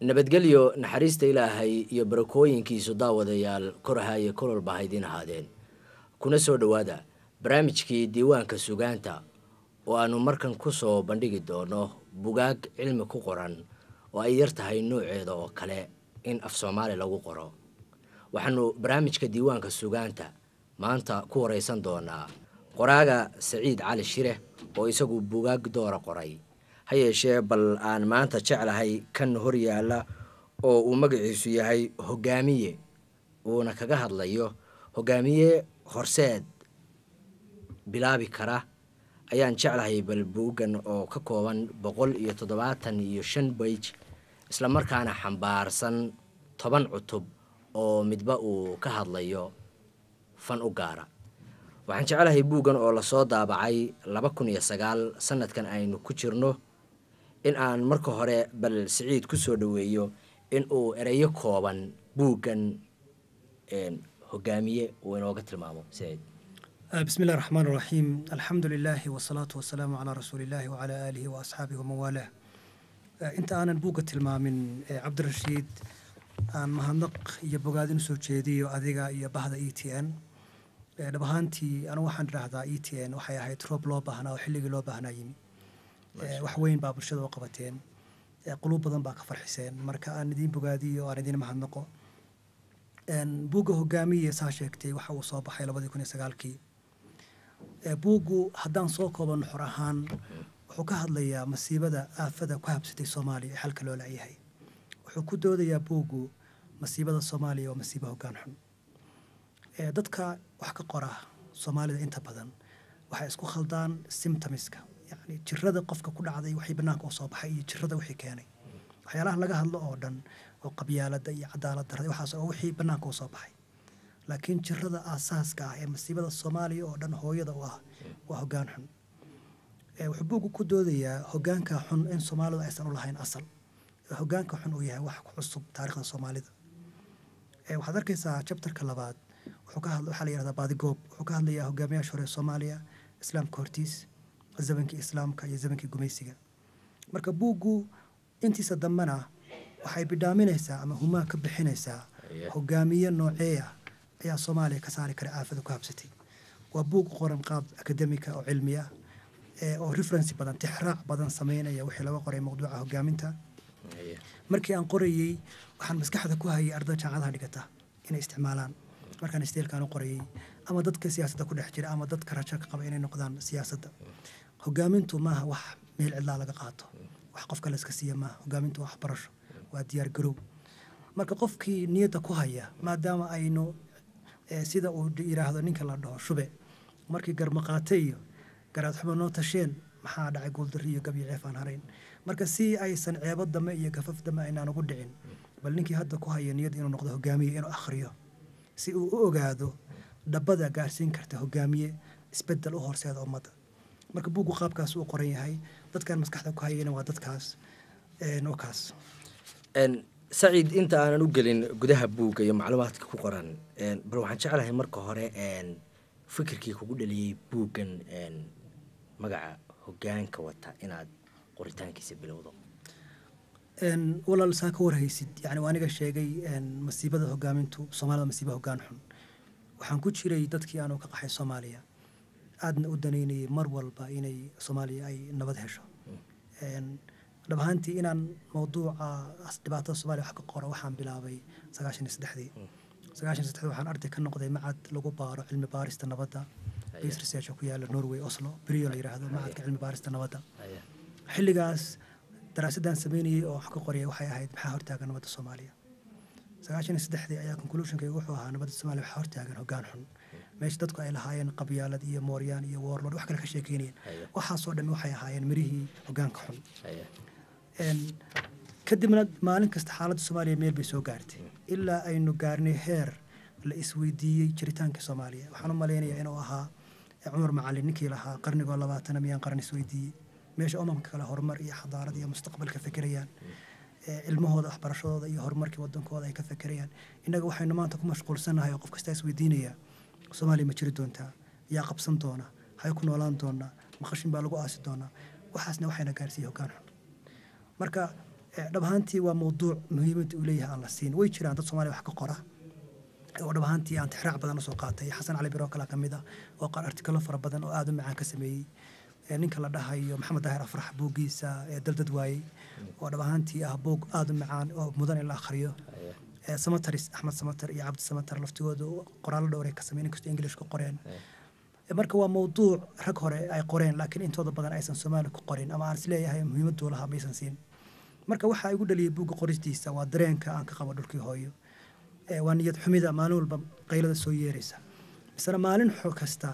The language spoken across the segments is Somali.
nabadgelyo naxariista ilaahay iyo barakooyinkiisu daawadayaal korahaya kololba haydin ahaadeen kuna soo dhowaada barnaamijkii diiwaanka sugaanta oo aanu markan ku soo bandhigi doono bugaag cilmi ku qoran oo ay yar tahay nooceeda oo kale in af Soomaali lagu qoro. waxaanu barnaamijka diiwaanka sugaanta maanta ku wareysan doonaa qoraaga Saciid Cali Shire oo isagu bugaag doora qoray. hayeeshee bal aan maanta jeclahay kan hor yaala oo uu magaciisu yahay Hogaamiye uuna kaga hadlayo hogaamiye horseed bilaabi kara ayaan jeclahay bal buugan oo ka kooban 175 page isla markaana xambaarsan 10 cutub oo midba uu ka hadlayo fan u gaara. waxaan jeclahay buugan oo la soo daabacay 2009 sanadkan aynu ku jirno in aan marka hore bal Saciid ku soo dhaweeyo in uu erayo kooban buugan hogaamiye uu inooga tilmaamo. Saciid. بسم الله الرحمن الرحيم الحمد لله والصلاة والسلام على رسول الله وعلى آله وأصحابه ومن والاه. أنت أنا بوقة المامن عبد الرشيد أن مهندق يبقادين سوتشيدي وأذيقا يبهذا ETN لبهانتي أنا واحد رهذا ETN وحيا هاي تروب لوبه هنا وحلق لوبه هنا يمي وحوين باب الشدة وقبتين قلوب بدن باك فرحسين مركا أنا دين بقادي وأنا دين مهندقه أن بوقة هجامية ساشكتي وحو صوب حيلا بدي يكون يسقالكي buugu haddaan soo kooban xor ahaan wuxuu ka hadlayaa masiibada aafada ku habsatay Soomaaliya ee halka loo leeyahay. wuxuu ku doodayaa buugu masiibada Soomaaliya waa masiibo hoggaan xun. dadka wax ka qora Soomaalida inta badan waxay isku khaldaan symptomska, yani jirrada qofka ku dhacday waxay banaanka u soo baxay iyo jirrada wixii keenay. waxyaalaha laga hadlo oo dhan oo qabyaaladda iyo cadaalad darrada waxaas oo wixii banaanka u soo baxay. laakiin jirrada aasaaska ah ee masiibada Soomaaliya oo dhan hooyada u ah waa hoggaan xun. wuxuu buugu ku doodayaa hoggaanka xun in Soomaalidu aysan u lahayn asal. hoggaanka xun uu yahay wax ku cusub taariikhda Soomaalida. waxaad arkaysaa chapterka 2 wuxuu ka hadlaa waxa la yiraahdaa baadigoob. wuxuu ka hadlayaa hogaamiyaasha hore Soomaaliya, islaamka hortiis, zamankii islaamka iyo zamankii gumaysiga. marka buugu intiisa dambana waxay bidhaaminaysaa ama humaa ka bixinaysaa hogaamiye nooceeya ayaa Soomaaliya ka saari kara aafada ku habsatay. waa buug qoran qaab akademika oo cilmi ah oo reference badan tixraac badan sameynaya wixii laga qoray mawduuca hogaaminta. markii aan qorayay waxaan maskaxda ku hayay ardayda jaamacadaha dhigata inay isticmaalaan markaan isteelkaan u qorayay ama dadka siyaasadda ku dhex jira ama dadka rajo ka qaba inay noqdaan siyaasadda. hogaamintu maaha wax meel cidlaa laga qaato, wax qofka la iska siiya maaha. hogaamintu waa waxbarasho, waa diyaar garow. marka qofkii niyadda ku haya maadaama aynu sida uu yiraahdo ninka la dhaho Shube markii garmaqaatay iyo garaad xumo noo tasheen maxaa dhacay guuldarri iyo gabi ceefaan harayn. marka si aysan ceebo dama iyo gafaf dama inaan ugu dhicin bal ninkii hadda ku haya niyad inuu noqdo hogaamiye inuu akhriyo si uu u ogaado dhabada gaarsiin karta hogaamiye isbedel u horseeda ummadda. marka buugu qaabkaas uu qoran yahay dadkan maskaxda ku hayayna waa dadkaas nookaas. Saciid inta aanan u gelin gudaha buugga iyo macluumaadka ku qoran bal waxaan jeclahay marka hore fikirkii kugu dhaliyay buuggan magaca hoggaanka wata inaad qoritaankiisa bilowdo. walaal saa ka warhaysid yani waa aniga sheegay masiibada hogaamintu Soomaalida masiibo hoggaan xun. waxaan ku jiray dadkii aan ka qaxay Soomaaliya aadna u daneynayay mar walba inay Soomaaliya ay nabad hesho. dhabaantii inaan mawduuca dhibaatada Soomaaliya wax ka qoro waxaan bilaabay 93 waxaan arday ka noqday macad lagu baaro cilmi baarista nabadda base research ku yaala Norway Oslo beriyo la yiraahdo macadka cilmi baarista nabadda. xilligaas daraasadan sameynayay oo wax ka qoriyay waxay ahayd maxaa hortaagan nabadda Soomaaliya. 93 ayaa conclusion-kaygu wuxuu ahaa nabadda Soomaaliya waxaa hortaagan hoggaan xun. meesha dadku ay lahaayeen qabyaalad iyo mooryaan iyo warlord wax kale ka sheekeynayeen waxaasoo dhan waxay ahaayeen mirihii hoggaanka xun. kadibna maalin kasta xaaladda Soomaaliya meel bay soo gaartay ilaa aynu gaarnay heer la isweydiiyey jiritaanka Soomaaliya. waxaan u maleynayaa inuu ahaa Cumar Macallin ninkii lahaa qarniga 20 miyaan qarni isweydiiyey meesha umamka kale horumar iyo xadaarad iyo mustaqbalka fikirayaan ilmahooda waxbarashadooda iyo horumarkii wadankooda ay ka fekerayaan innaga waxaynu maanta ku mashquulsanahay oo qof kasta is weydiinaya Soomaaliya ma jiri doontaa yaa qabsan doona hay ku noolaan doona maqashin baa lagu aasi doonaa waxaasna waxayna gaarsiiyay hoggaan xun marka dhab ahaantii waa mowduuc muhiimad u leeyahay aan la siin way jiraan dad Soomaaliya wax ka qora oo dhab ahaantii aan tixraac badan soo qaatay Xasan Cali Biro kala kamid ah oo qaar artikalo fara badan oo aad u macaan ka sameeyay ninka la dhahayo Maxamed Daahir Afrax buugiisa daldad waayay oo dhab ahaantii ah buug aad u macaan oo mudan in la akhriyo Samataris Axmed Samatar iyo Cabdi Samatar laftigooda qoraallo dhowr ka sameeyeen inkastoo English ku qoreen marka waa mowduuc rag hore ay qoreen laakiin intooda badan aysan Soomaali ku qorin ama aan isleeyahay muhiimad u lahaa maysan siin marka waxa igu dhaliyay buugga qoristiisa waa dareenka aan ka qabo dhulkii hooyo waa niyad xumida maalin walba qaylada soo yeeraysa misana maalin kasta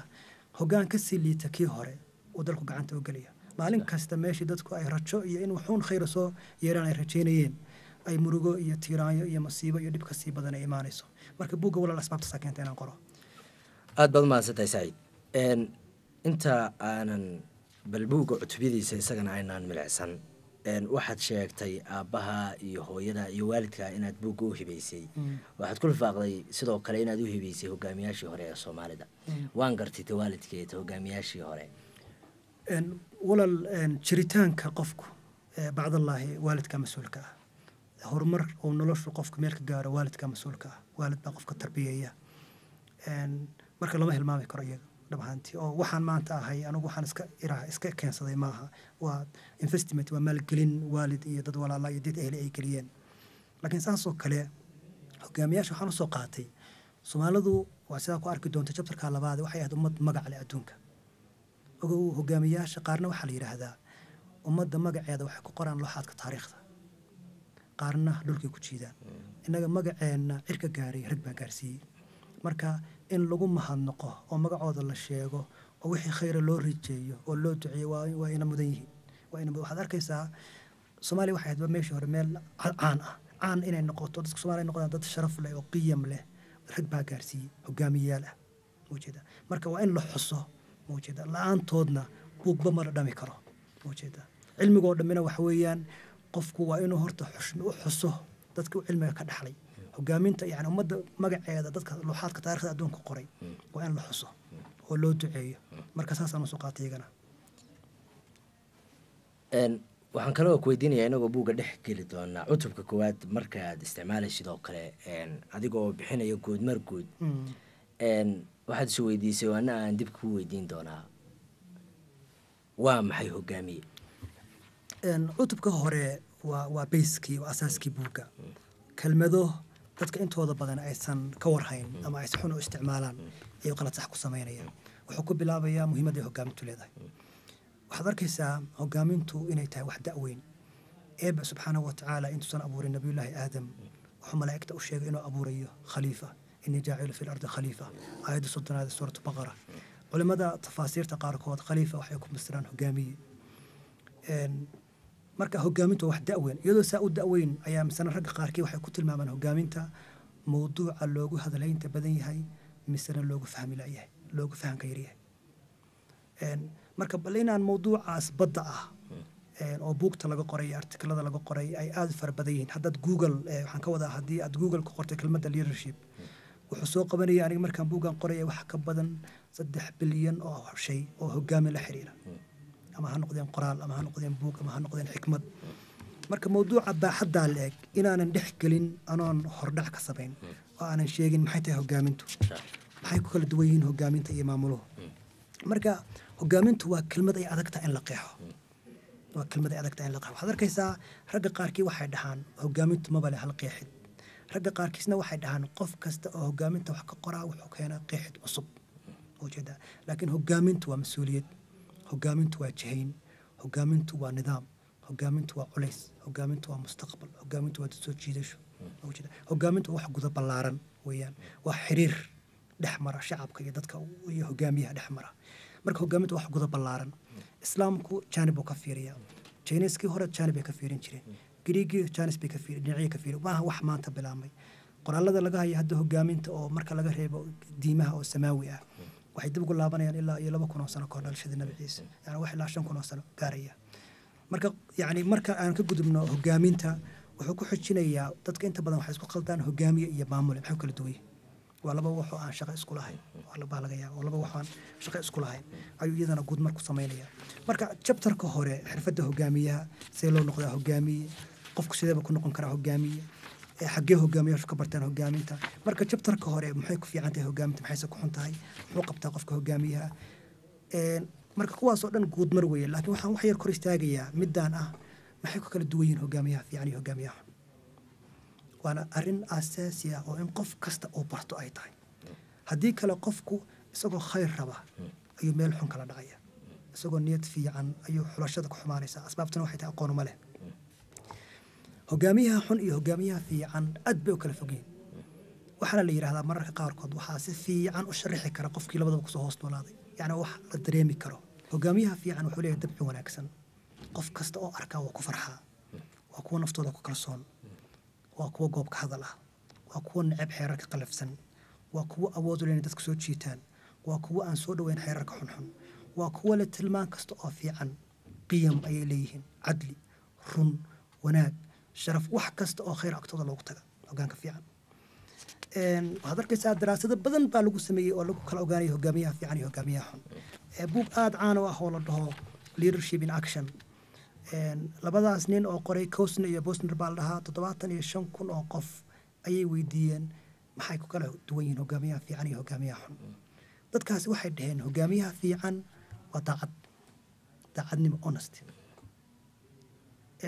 hoggaan ka sii liita kii hore oo dalku gacanta u galiya maalin kasta meeshii dadku ay rajo iyo in waxuun khayr soo yeeraan ay rajeynayeen ay murugo iyo tiiraanyo iyo masiibo iyo dhib ka sii badan ay imaanayso marka buugga walaal asbaabta sakeenta inaan qoro aad baad mahadsantahay Saciid inta aanan bal buugga cutubadiisa isagana aynaan milicsan waxaad sheegtay aabbaha iyo hooyada iyo waalidka inaad buugga u hibaysay waxaad ku lifaaqday sidoo kale inaad u hibaysay hogaamiyaashii hore ee Soomaalida waan gartay waalidkeed hogaamiyaashii hore walaal jiritaanka qofku bacdallahi waalidka mas'uulka ah horumar oo noloshu qofka meel ka gaaro waalidka mas'uulka ah waalid baa qofka tarbiyeeya marka lama hilmaami karo iyaga dhabaantii oo waxaan maanta ahay anigu waxaan iska keensaday maaha waa investment waa maalgelin waalid iyo dad walaala iyo dad ehli ay geliyeen laakiin saasoo kale hogaamiyaasha waxaan u soo qaatay Soomaalidu waa sida ku arki doonta chapterka labaad waxay ahayd ummad magac leh adduunka ogow hogaamiyaasha qaarna waxa la yiraahdaa ummadda magaceeda waxay ku qoraan looxaadka taariikhda qaarna dhulkay ku jiidaan innaga magaceena cirka gaaray rag baa gaarsiiyey marka in lagu mahadnaqo oo magacooda la sheego oo wixii khayr loo rijeeyo oo loo duceeyo waa ina mudan yihiin waa ina waxaad arkaysaa Soomaaliya waxay ahayd meeshii hore meel caan inay noqoto dadka Soomaaliya noqdaan dad sharaf leh oo qiyam leh rag baa gaarsiiyey hogaamiyaal ah wajida marka waa in la xuso wajida la'aantoodna buugba ma dhami karo wajida cilmiga dhamina waxa weeyaan qofku waa inuu horta xuso dadka cilmiga ka dhaxlay hogaaminta yani ummadda magaceeda dadka looxaadka taariikhda adduunka qoray waa in la xuso oo loo duceeyo marka saasaan soo qaatay iyagana waxaan kaloo ku weydiinayaa inagoo buugga dhex geli doonaa cutubka koowaad markaad isticmaalayso sidoo kale adigoo bixinaya guud waxaad is weydiisay waana aan dib ku weydiin doonaa waa maxay hogaamiye cutubka hore waa bayskii waa asaaskii buugga kelmado dadka intooda badan aysan ka warhayn ama aysan xun u isticmaalaan iyo qalad sax ku sameynayaan wuxuu ku bilaabayaa muhiimadda ay hogaamintu leedahay waxaad arkaysaa hogaamintu inay tahay wax da'weyn eebba subxaanahu watacaala intuusan abuurin nabiyullaahi aadam wuxuu malaa'igta u sheegay inuu abuurayo khaliifa innii jaacilu fi lardi khaliifa aayadda 30 suuratu baqara culimada tafaasiirta qaarkood khaliifa waxay ku misraan hogaamiye marka hogaamintu wax da'weyn iyadoo saa u da'weyn ayaa misana ragga qaarkii waxay ku tilmaamaan hogaaminta mowduuca loogu hadalaynta badan yahay misana loogu fahmi laayahay loogu fahanka yaryahay marka bal inaan mowduucaas badda ah oo buugta laga qoray artiklada laga qoray ay aad u fara badan yihiin haddaad google waxaan ka wadaa haddii aad google ku qortay kelmadda leadership wuxuu soo qabanaya aniga markaan buuggan qoraya wax ka badan 3 bilyan oo shay oo hogaamin la xiriira ama ha noqdeen qoraal ama ha noqdeen buug ama ha noqdeen xikmad marka mowduuca baaxaddaa la eg inaanan dhex gelin anoon hordhac ka samayn oo aanan sheegin maxay tahay hogaamintu maxay ku kala duwan yihiin hogaaminta iyo maamuluhu marka hogaamintu waa kelmad ay adag tahay in la qeexo waa kelmad ay adag tahay in la qeexo waxaad arkaysaa ragga qaarkii waxay dhahaan hogaamintu maba leh hal qeexid ragga qaarkiisna waxay dhahaan qof kasta oo hogaaminta wax ka qoraa wuxuu keenaa qeexid cusub ujeeda laakiin hogaamintu waa mas-uuliyad hogaamintu waa jihayn hogaamintu waa nidaam hogaamintu waa culays hogaamintu waa mustaqbal hogaamintu waa soo jiidasho hogaamintu wax guda ballaaran weeyaan waa xiriir dhex mara shacabka iyo dadka iyo hogaamiyaha dhex mara marka hogaamintu wax guda ballaaran islaamku jaanib uu ka fiiriyaa jayniskii hore jaanib ay ka fiirin jireen griigii jaanis bay ka fiirin dhinacyo ka fiirin maaha wax maanta bilaabmay qoraalada laga hayo hadda hogaaminta oo marka laga reebo diimaha oo samaawi ah waxay dib ugu laabanayaan ilaa iyo 2,000 sano ka hor dhalashadii nabi ciise yani wax ilaa 5,000 sano gaaraya marka yani marka aan ka gudubno hogaaminta wuxuu ku xijinayaa dadka inta badan waxay isku khaldaan hogaamiye iyo maamule maxay kala duwan yihiin waa laba wax oo aan shaqo isku lahayn waa laga yaabo waa laba wax aan shaqo isku lahayn ayuu iyadana guud mar ku sameynaya marka chapterka hore xirfadda hogaamiyaha see loo noqdaa hogaamiye qofku sideeba ku noqon karaa hogaamiye xaggee hogaamiyaashu ka bartaan hogaaminta marka chapterka hore maxay ku fiican tahay hogaaminta maxayse ku xun tahay muxuu qabtaa qofka hogaamiyaha marka kuwaasoo dhan guud mar weeye laakiin waxaan wax yar kor istaagayaa midaan ah maxay ku kala duwan yihiin hogaamiyaha fiican iyo hogaamiyaha xun waana arrin asaasi ah oo in qof kasta uu barto ay tahay haddii kale qofku isagoo khayr raba ayuu meel xun kala dhacaya isagoo niyad fiican ayuu xulashada ku xumaanaysaa asbaabtuna waxay tahay aqoonuma leh hogaamiyaha xun iyo hogaamiyaha fiican aad bay u kala fogyiin waxaana la yidhahdaa mararka qaarkood waxaa si fiican u sharaxi kara qofkii labadaba kusoo hoos noolaaday yacni wax la dareemi karo hogaamiyaha fiican wuxuu leeyahay dabci wanaagsan qof kasta oo arkaa waa ku farxaa waa kuwa naftooda ku kalsoon waa kuwa goobka hadal ah waa kuwa necab xeerarka qalafsan waa kuwa awood u leh inay dadka soo jiitaan waa kuwa aan soo dhoweyn xeerarka xunxun waa kuwa leh tilmaan kasta oo fiican qiyam ayay leeyihiin cadli run wanaag sharaf wax kasta oo khayr agtooda loogu taga hogaanka fiican waxaad arkaysaa daraasado badan baa lagu sameeyey oo lagu kala ogaanaya hogaamiyaha fiican iyo hogaamiyaha xun buug aada caan u ah oo la dhaho leadership in action labadaas nin oo qoray Kostner iyo Bosner baa la dhahaa 75,000 oo qof ayay weydiiyeen maxay ku kala duwan yihiin hogaamiyaha fiican iyo hogaamiyaha xun dadkaasi waxay dhaheen hogaamiyaha fiican waa daacadnimo honesty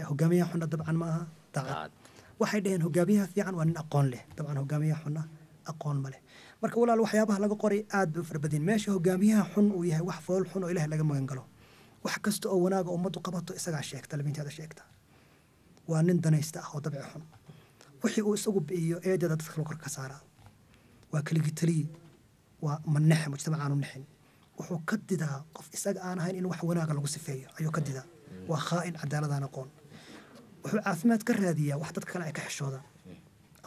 hogaamiyaha xunna dabcan maaha daacad waxay dhaheen hogaamiyaha fiican waa nin aqoon leh dabcan hogaamiyaha xunna aqoon ma leh marka walaal waxyaabaha laga qoray aad bay u fara badan meesha hogaamiyaha xun uu yahay wax fool xun oo ilaahay laga magan galo wax kasta oo wanaaga ummaddu qabato isagaa sheegta labinteeda sheegta waa nin danaysta ah oo dabci xun wixii uu isagu bi'iyo eedeeda dadka kor ka saaraa waa keligii taliye waa mannexe mujtamacaanu nexin wuxuu ka didaa qof isaga aan ahayn in wax wanaaga lagu sifeeyo ayuu ka didaa waa khaa'in cadaaladaan aqoon wuxuu caafimaad ka raadiyaa wax dad kale ay ka xishoodaan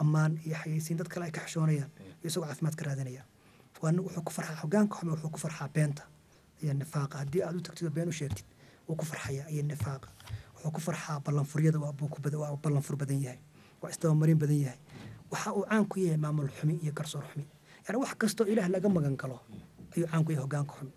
ammaan iyo xayeysiin dad kale ay ka xishoonayaan iyo isagoo caafimaad ka raadinaya waa nin wuxuu ku farxaa hogaanka xume wuxuu ku farxaa beenta iyo nifaaqa haddii aad u tagtid been u sheegtid wuu ku farxaya iyo nifaaqa wuxuu ku farxaa ballanfuryada waa ballanfur badan yahay waa isdabamarin badan yahay waxa uu caan ku yahay maamul xumi iyo garsoor xumi yani wax kastoo ilaah laga magan galo ayuu caan ku yahay hogaanka xun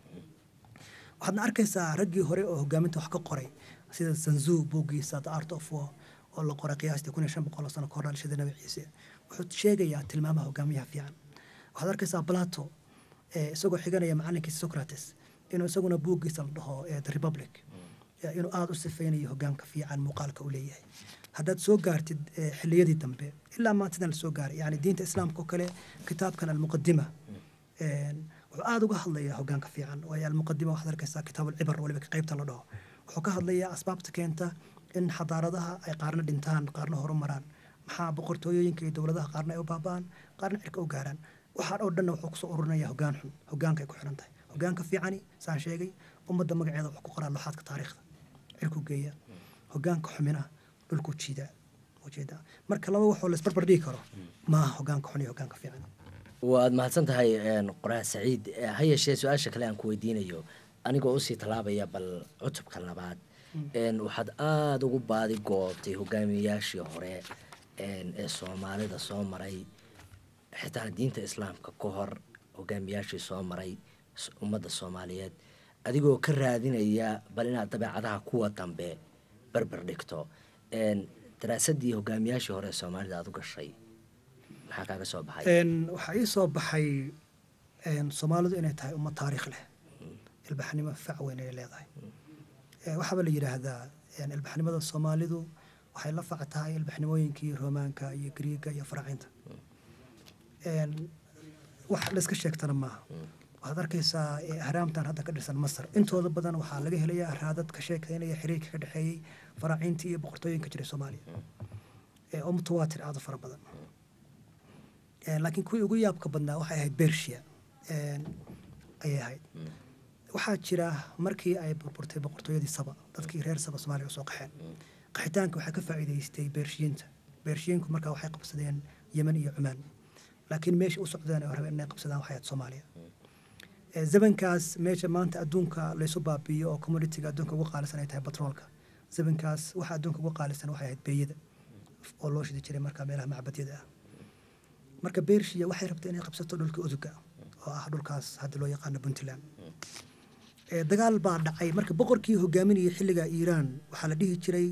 waxaadna arkaysaa raggii hore oo hogaaminta wax ka qoray sida Sanzu buuggiisa The Art of War oo la qoray qiyaastii 1500 sano ka hor dhalashada Nabi Ciise wuxuu sheegayaa tilmaamaha hogaamiyaha fiican waxaad arkaysaa Plato isagoo xiganaya macalinkiisa Socrates inuu isaguna buuggiisa la dhaho The Republic inuu aad u sifeynayo hogaanka fiican muuqaalka uu leeyahay haddaad soo gaartid xilliyadii dambe ilaa maantadan la soo gaaray yani diinta islaamka oo kale kitaabkan almuqadima wuxuu aad uga hadlayaa hogaanka fiican waayo almuqadima waxaad arkaysaa kitaab alcibar waliba qaybta la dhaho wuxuu ka hadlayaa asbaabta keenta in xadaaradaha ay qaarna dhintaan qaarna horumaraan maxaa boqortooyooyinka iyo dowladaha qaarna ay u baaba'aan qaarna cirka u gaaraan waxaan oo dhanna wuxuu kusoo ururinayaa hogaan xun hogaanka ay ku xiran tahay hogaanka fiicani saan sheegay ummadda magaceeda wuxuu ku qoraa laxaadka taariikhda cirku geeya hogaanka xumina dhulku jiida ujeeda marka laba waxoo la isbarbar dhigi karo maaha hogaanka xun iyo hogaanka fiican waad mahadsan tahay qoraa Saciid ha yeeshee su-aasha kale aan ku weydiinayo anigoo usii tallaabaya bal cutubka labaad waxaad aada ugu baadi goobtay hogaamiyayaashii hore ee Soomaalida soo maray xitaa diinta islaamka ka hor hogaamiyayaashii soo maray ummadda Soomaaliyeed adigoo ka raadinaya bal inaad dabeecadaha kuwa dambe barbar dhigto daraasadii hogaamiyayaashii hore ee Soomaalida aad u gashay maxaa kaaga soo baxay waxaa ii soo baxay Soomaalidu inay tahay ummad taariikh leh ilbaxnimo fac weyn ay leedahay waxaaba la yidhaahdaa ilbaxnimada Soomaalidu waxay la fac tahay ilbaxnimooyinkii Roomaanka iyo Griiga iyo Faraacinta wax la iska sheegtana maaha waxaad arkaysaa ahraamtan hadda ka dhisan Masar intooda badan waxaa laga helayaa raadad ka sheekaynaya xiriirka ka dhexeeyey faraacintii iyo boqortooyinka jiray Soomaaliya oo mutawaatir aad u fara badan laakiin kuwii ugu yaabka badnaa waxay ahayd Persia ayay ahayd waxaa jira markii ay burburtay boqortooyadii Saba dadkii reer Saba Soomaaliya soo qaxeen qaxitaanka waxaa ka faa'iidaystay Bershiyiinku markaa waxay qabsadeen Yemen iyo Cumaan laakiin meesha u socdeen oo rabeen inay qabsadaan waxay ahayd Soomaaliya zamankaas meesha maanta adduunka la isu baabiyo oo commodity-ga adduunka ugu qaalisan ay tahay batroolka zamankaas waxa adduunka ugu qaalisan waxay ahayd beeyada oo loo shidi jiray markaa meelaha macbadyada ah marka beershiya waxay rabtay inay qabsato dhulka uduga oo ah dhulkaas hadda loo yaqaano puntland dagaal baa dhacay marka boqorkii hogaaminayay xilliga iiraan waxaa la dhihi jiray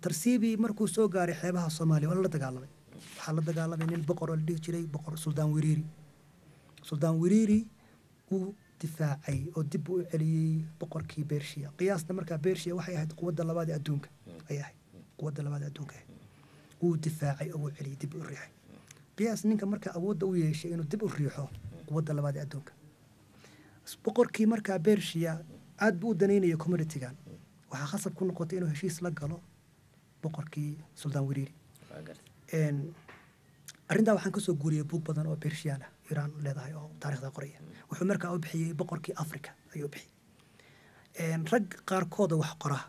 tarsiibi markuu soo gaaray xeebaha soomaaliya waa la dagaalamay waxaa la dagaalamay nin boqor oo la dhihi jiray boqor suldaan wiriiri uu difaacay oo dib u celiyey boqorkii beershiya qiyaasna markaa beershiya waxay ahayd quwadda labaad ee adduunka ay ahayd quwadda labaad ee adduunka wuu difaacay oo uu celiyey dib u riixay qiyaas ninka markaa awoodda u yeeshay inuu dib u riixo quwadda labaad ee adduunka boqorkii markaa beershiya aad buu u danaynayay communitygan waxaa khasab ku noqotay inuu heshiis la galo boqorkii suldaan wiriiri arrintaa waxaan kasoo guuriyey buug badan oo beershiyaan ah iiraan leedahay oo taarikhda qoraya wuxuu markaa u bixiyey boqorkii africa ayuu bixiyey rag qaarkooda wax qora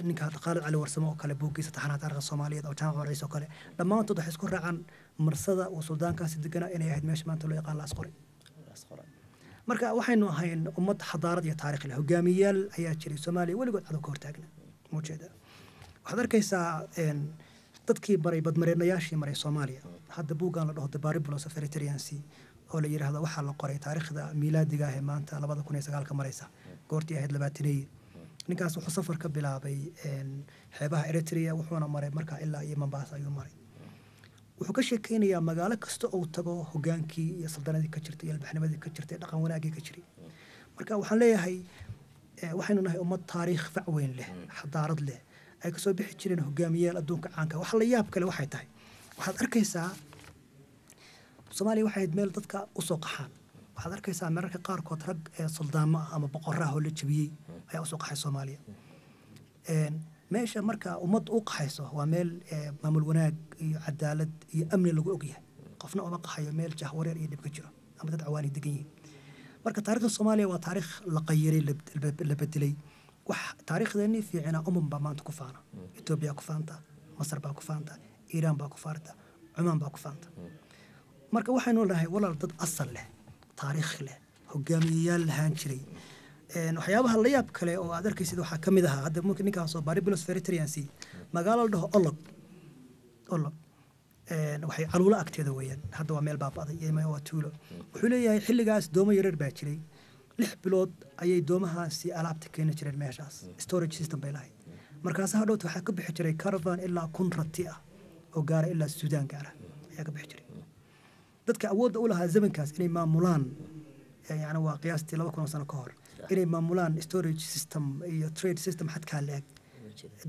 ninka khaalid cali warsamo oo kale buuggiisa taxanaha taarikhda soomaaliyeed oo jaamac cumar ciise oo kale dhammaantood waxay isku raacaan marsada uu suldaankaasi deganaa inay ahayd meesha maanta loo yaqaan la asqoray marka waxaynu ahayn ummad xadaarad iyo taarikh leh hogaamiyayaal ayaa jiray soomaaliya weligood cadow ka hortaagna muujeeda waxaad arkaysaa dadkii baray badmareenayaashii maray soomaaliya hadda buuggan la dhaho the Bible of Eritrean Sea oo la yiraahdo waxaa la qoray taariikhda miilaadiga ah ee maanta 2009 ka maraysa goortii ahayd 20 ninkaas wuxuu safar ka bilaabay xeebaha Eritrea wuxuuna maray markaa ilaa iyo Mombasa ayuu maray wuxuu ka sheekeynayaa magaalo kasta oo tago hogaankii iyo saldanadii ka jirtay iyo albaxnimadii ka jirtay dhaqan wanaagii ka jiray marka waxaan leeyahay waxaynu nahay ummad taariikh fac weyn leh xadaarad leh ay kasoo bixi jireen hogaamiyayaal adduunka caanka wax la yaab kale waxay tahay waxaad arkaysaa Soomaaliya waxay ahayd meel dadka u soo qaxaan waxaad arkaysaa mararka qaarkood rag soldaamo ah ama boqorraha oo la jabiyey ayaa u soo qaxay Soomaaliya meesha marka ummad u qaxayso waa meel maamul wanaag iyo cadaalad iyo amni lagu ogyahay qofna uma qaxayo meel jahwareer iyo dhib ka jiro ama dad cawaani degan yihiin marka taariikhda Soomaaliya waa taariikh la qayiray la bedelay wax taariikhdeeni fiicina baa maanta ku faana Itoobiya ku faanta Masar baa ku faanta Iiraan baa ku faanta Cumaan baa ku faanta marka waxaynu leeyahay walaal dad asal leh taariikh leh hogaamiyayaal lahaan jiray waxyaabaha la yaab kale oo aad arkaysid waxaa ka mid ah hadda mumkin ninkaas oo Bible of Eritrean Sea magaalo la dhaho Olog waxay caluula agteeda weeyaan hadda waa meel baabaaday iyo waa tuulo wuxuu leeyahay xilligaas doomo yaryar baa jiray 6 bilood ayay doomahaasi alaabta keeni jireen meeshaas storage system bay lahayd markaas hadhowt waxaa ka bixi jiray caravan ilaa 1,000 rati ah oo gaara ilaa Suudaan gaara ayaa ka bixi jiray dadka awoodda u lahaa zamankaas inay maamulaan yani waa qiyaastii 2,000 sano ka hor inay maamulaan storage system iyo trade system xadkaa leeg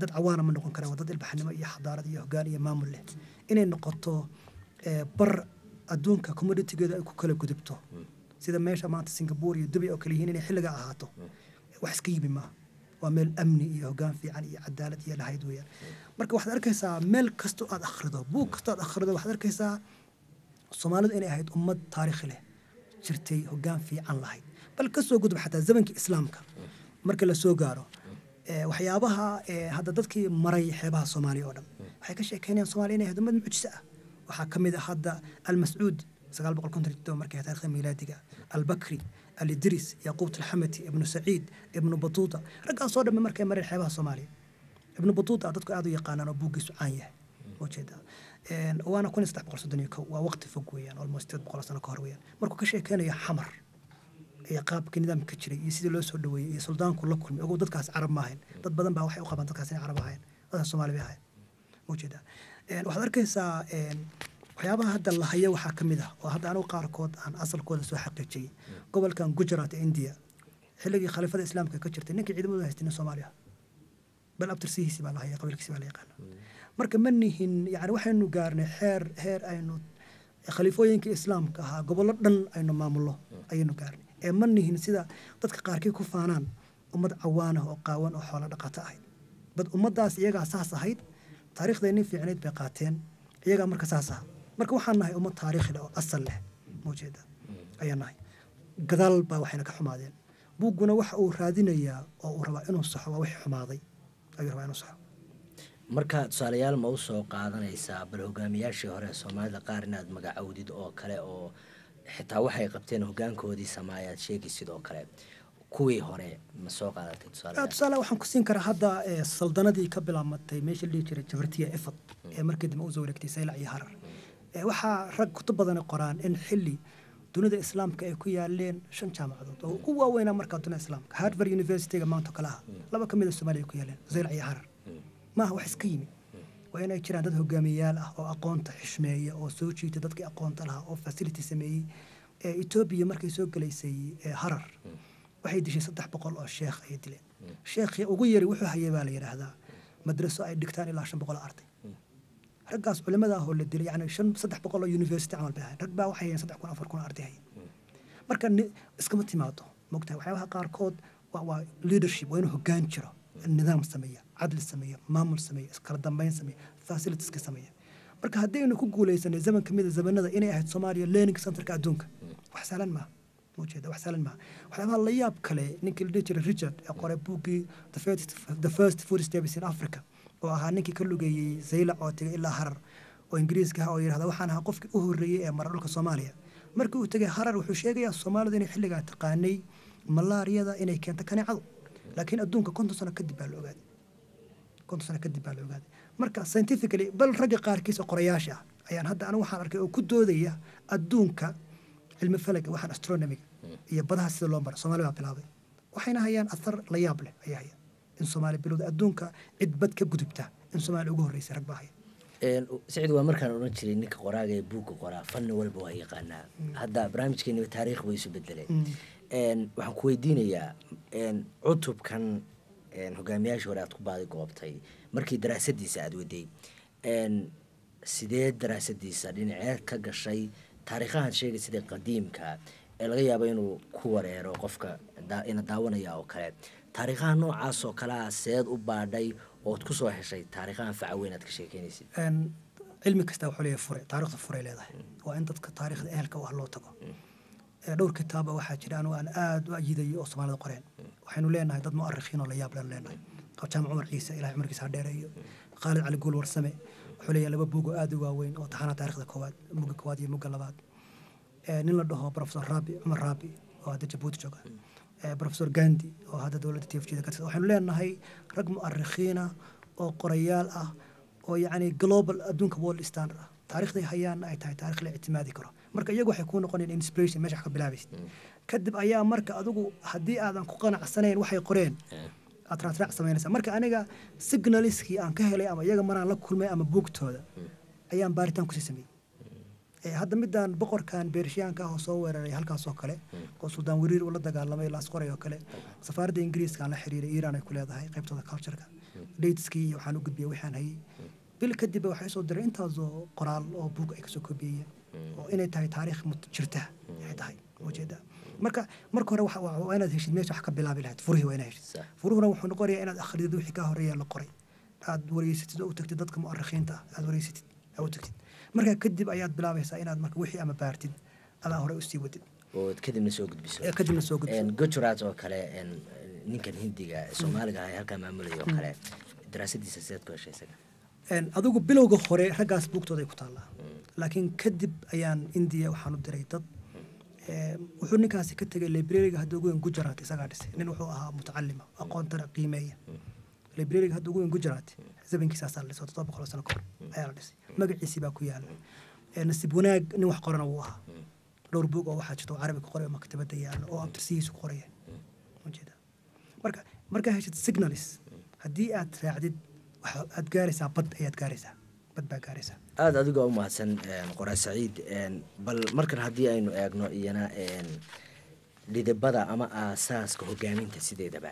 dad cawaana ma noqon karaan dad ilbaxnimo iyo xadaarad iyo hoggaan iyo maamul leh inay noqoto bar adduunka commodity-geeda ay ku kala gudubto sida meesha maanta Singapore iyo Dubai oo kale yihiin inay xilliga ahaato wax iska yimi ma waa meel amni iyo hoggaan fiican iyo cadaalad iyo lahayd weeyaan marka waxaad arkaysaa meel kasto aad akhrido buug kasto aad akhrido waxaad arkaysaa Soomaalidu inay ahayd ummad taariikh leh jirtay hoggaan fiican lahayd bal ka soo gudub xataa zamankii islaamka marka la soo gaaro waxyaabaha hadda dadkii maray xeebaha Soomaaliya oo dhan waxay ka sheekeynayaan Soomaaliya inay ahayd ummad mucjisa ah waxaa ka mid ah hadda al-Mas'uud 950 markay taariikhda miilaadiga al-Bakri al-Idris Yaqub al-Hamati ibn Sa'id ibn Batuta raggaas oo dhan markay maray xeebaha Soomaaliya ibn Batuta dadku aad u yaqaanaan oo buugiisu caan yahay wajida وانا كنت 330 waa waqti fog weeyaan almost 300 sano ka hor weeyaan markuu ka sheekeynaya xamar iyo qaabka nidaamka jiray iyo sidii loo soo dhaweeyay iyo suldaanku la kulmay oo dadkaas carab ma ahayn dad badan baa waxay u qabaan dadkaas inay carab ahayn dad Soomaali bay ahayn wajida waxaad arkaysaa waxyaabaha hadda la hayo waxaa ka mid ah oo hadda anigu qaarkood aan asalkooda soo xaqiijiyay gobolkan Gujarat ee India xilligii khaliifada islaamka ka jirtay ninkii ciidamada haystay Soomaaliya bal abtirsihiisi baa la hayay qabiilkiisa baa la yaqaan marka manihin yani waxaynu gaarnay heer aynu khaliifooyinka islaamka ahaa gobollo dhan aynu maamulo ayaynu gaarnay ee manihin sida dadka qaarkii ku faanaan ummad cawaan ah oo qaawan oo xoolo dhaqato ahayd bad ummadaas iyagaa saas ahayd taariikhdeennii fiicneyd bay qaateen iyagaa marka saas ah marka waxaan nahay ummad taariikhi leh oo asal leh muujeeda ayaan nahay gadaal baa waxayna ka xumaadeen buugguna waxa uu raadinayaa oo uu rabaa inuu saxo waa wixii xumaaday ayuu rabaa inuu saxo marka tusaalayaal ma u soo qaadanaysaa bal hogaamiyaashii hore Soomaalida qaar inaad magacawdid oo kale oo xitaa waxay qabteen hoggaankoodii samaayaad sheegi sidoo kale kuwii hore ma soo qaadatay tusaale waxaan ku siin karaa hadda saldanadii ka bilaamatay meesha la dhihi jiray jabartiya ifad ee markii dambe u soo wareegtay saylac iyo harar waxaa rag kutub badan qoraan in xilli dunida islaamka ay ku yaaleen 5 jaamacadood oo ugu waaweynaa markaa dunida islaamka Harvard University-ga maanta kala ah 2 ka mid ah Soomaaliya ku yaaleen saylac iyo harar ma wax iska yimid waa inay jiraan dad hogaamiyayaal ah oo aqoonta xishmeeya oo soo jiita dadkii aqoonta lahaa oo facility sameeyey Ethiopia markay soo galaysay harar waxay dishay 300 oo sheekh ay dileen sheekhi ugu yari wuxuu hayay baa la yiraahdaa madraso ay dhigtaan ilaa 500 arday raggaas culimada ah oo la dilay yani 300 oo university amal baa rag baa waxay 3,000 arday marka iskama timaado mogtahay waxyaabaha qaarkood waa leadership waa inuu hoggaan jiro nidaam sameeya cadli sameeya maamul sameeya iskala dambeyn sameeya facilities ka sameeya marka haddii aynu ku guuleysanay zaman kamid ah zamanada inay ahayd Soomaaliya learning centerka adduunka wax sahlan ma وجهه وحسن ما وحنا الله ياب كله نينك ليتر ريتشارد قرأ بوكي the first food steps in Africa وها نينك كله جاي زيلا عاتق إلا هرر وإنجليز كها أو هذا وحنا هقف أهرية مرة لك الصومالية مركو تجي هرر وحشية جاي الصومال ذي نحل جات تقاني ملاريا ذا إنه كان تكاني عضو لكن أدونك كنت سنة كدب على العقاد كنت سنة كدب على العقاد مركا scientifically بل رجع قاركيس وقرياشة يعني هذا أنا وحنا أركي وكدو ذي أدونك علم الفلك وحنا أسترونومي iyo badaha sida loo maro Soomaaliya bilaabay waxayna hayaan athar la yaab leh ayaa in Soomaaliya bilowda adduunka cid bad ka gudubta in Soomaaliya ugu horeysay rag baahay سعيد ومركان oran jiray ninka qoraaga ee buug qoraa fan walba waa yaqaanaa hadda barnaamijkeena taariikh way isu bedeleen waxaan ku weydiinayaa cutubkan hogaamiyaasha hore aad ku baadi goobtay markii daraasadiisa aad waday sidee daraasadiisa dhinaceed ka gashay taariikhahan sheegay sida qadiimka laga yaabo inuu ku wareero qofka ina daawanaya oo kale taariikhaha noocaas oo kala seed u baadhay oo ku soo heshay taariikhahan facaweyn aad ka sheekeynaysid cilmi kasta wuxuu leeyahay fure taariikhda fure leedahay waa in dadka taariikhda ehelka wax loo tago dhowr kitaab waxa jira aan aad u ajiday oo Soomaalida qoreen waxaynu leenahay dad mu'arrikhiin oo la yaab leenahay Jaamac Umar Ciise ilaahay umrigiisa dheereeyo Khalid Ali Gool Warsame wuxuu leeyahay laba buug oo aad u waaweyn oo taxana taariikhda koowaad muga koowaad iyo muga labaad nin la dhaho Professor Rabi Umar Rabi oo hadda Djibouti jooga Professor Gandhi oo hadda dawladda TFG ka tirsan waxaanu leenahay rag mu'arrikhiina oo qorayaal ah oo yani global adduunka world standard ah taariikhday hayaan ay tahay taariikh la ictimaadi karo marka iyagu waxay ku noqonayaan inspiration meesha ka bilaabaysid kadib ayaa marka adigu haddii aadan ku qanacsanayn waxay qoreen aad raac samaynaysaa marka aniga signaliskii aan ka helay ama iyaga maraan la kulmay ama buugtooda ayaan baaritaan ku sameeyay hadda midaan boqorkan beershiyaanka ah oo soo weeraray halkaas oo kale oo Suudaan wariir uu la dagaalamay laas qoray oo kale safaaradda Ingiriiska aan la xiriiray Iran ay ku leedahay qaybtooda culture-ka dateski waxaan u gudbiyay waxaan hayay bil kadib waxay soo diray intaas oo qoraal oo buug ay ka soo koobiyay oo inay tahay taariikh jirta ay tahay wajida marka hore waa inaad heshid meesha wax ka bilaabi lahayd furihi waa inaad heshid furuhuna wuxuu noqonayaa inaad akhrido wixii ka horeeya la qoray aad wareysatid oo u tagtid dadka mu'arrikhiinta aad wareysatid oo u tagtid marka kadib ayaad bilaabaysaa inaad marka wixii ama baartid ala hore u sii wadid oo kadibna soo gudbiso gujuraat oo kale ninkan Hindiga Soomaaliga ay halka maamulayo kale daraasadiisa sidoo kale sheegay adigu bilowga hore raggaas buugtooda ay ku taala laakiin kadib ayaan India waxaan u diray dad wuxuu ninkaasi ka tagay library-ga hadda ugu weyn Gujarat isaga dhisay nin wuxuu ahaa mutacallima aqoonta qiimeeya library-ga hadda ugu weyn Gujarat zabankiisa asaal la soo 700 sano kahor ayaa la dhisay magaciisa baa ku yaal nasiib wanaag nin wax qorana uu ahaa dhowr buug oo waxa jirto Carabi ku qoray maktabada yaal oo abtirsigiisu ku qoraya wajida marka heshid signals haddii aad raacdid aad gaaraysaa bad ayaad gaaraysaa bad baa gaaraysaa aad adiga u mahadsan qoraa Saciid bal markan haddii aynu eegno iyana lidabada ama aasaaska hogaaminta sideedaba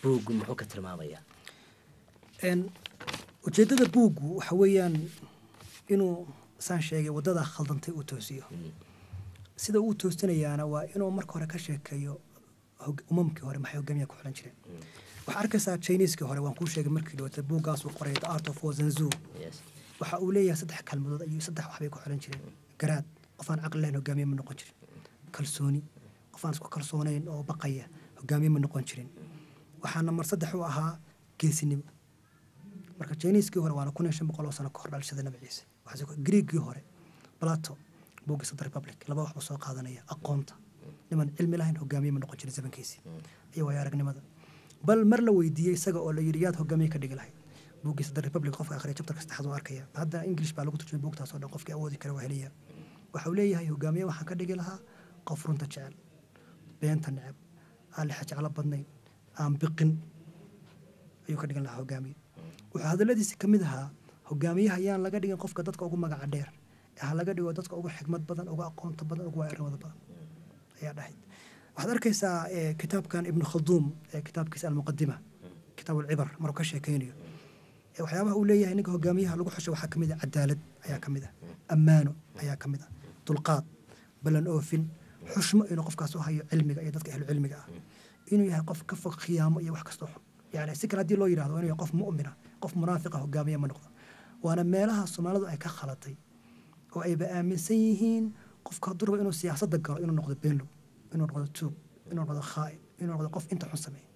buuggu muxuu ka tilmaamayaa ujeedada buuggu waxa weeyaan inuu saan sheegay wadada khaldantay uu toosiyo sida uu toosinayaana waa inuu marka hore ka sheekeeyo umamkii hore maxay hogaamiyaha ku xulan jireen waxa arkaysaa Chinese-ka hore waan ku sheegay markii dhawata buuggaas uu qoray The Art of War Zanzu waxa uu leeyahay 3 kalmadood ayuu 3 wax bay ku xulan jireen garaad qofaan aqal leh hogaamiye ma noqon jirin kalsooni qofaan isku kalsoonayn oo baqaya hogaamiye ma noqon jirin waxaana mar 3 uu ahaa geesinimo marka Chinese-kii hore waana 1500 sano ka hor dhalashada Nabi Ciise waxa Greek-kii hore Plato buuggiisa The Republic laba wax soo qaadanaya aqoonta niman cilmi lahayn hogaamiye ma noqon jirin zamankiisii iyo waayo aragnimada bal mar la weydiiyey isaga oo la yidhi yaad hogaamiye ka dhigi lahayd buuggiisa the republic qofka akhriya chapterka saddexaad waa arkaya hadda english baa lagu turjumay buugtaas oo dhan qofkii awoodi kara waa helaya waxa uu leeyahay hogaamiye waxaan ka dhigi lahaa qof runta jecel beenta neceb aan lixa jeclo badnayn aan biqin ayuu ka dhigan lahaa hogaamiye wuxuu hadalladiisi ka mid ahaa hogaamiyaha ayaan laga dhigin qofka dadka ugu magaca dheer ha laga dhigo dadka ugu xigmad badan ugu aqoonta badan ugu waayo-aragnimada badan ayaa dhahayd waxaad arkaysaa kitaabkan ibnu khalduum kitaabkiisa almuqadima kitaab alcibar maruu ka sheekaynayo waxyaabaha uu leeyahay ninka hogaamiyaha lagu xusho waxaa ka mid ah cadaalad ayaa ka mid ah ammaano ayaa ka mid ah dulqaad ballan oofin xushmo inuu qofkaas u hayo cilmiga iyo dadka ahlu cilmiga ah inuu yahay qof ka fog khiyaamo iyo wax kastoo xun yani si kale haddii loo yidhahdo inuu yahay qof mu'mina qof munaafiqa hogaamiye ma noqdo waana meelaha soomaalidu ay ka khalatay oo ayba aaminsan yihiin qofka hadduu rabo inuu siyaasadda galo inuu noqdo beenlow inuu noqdo tuug inuu noqdo khaa'in inuu noqdo qof inta xun sameeya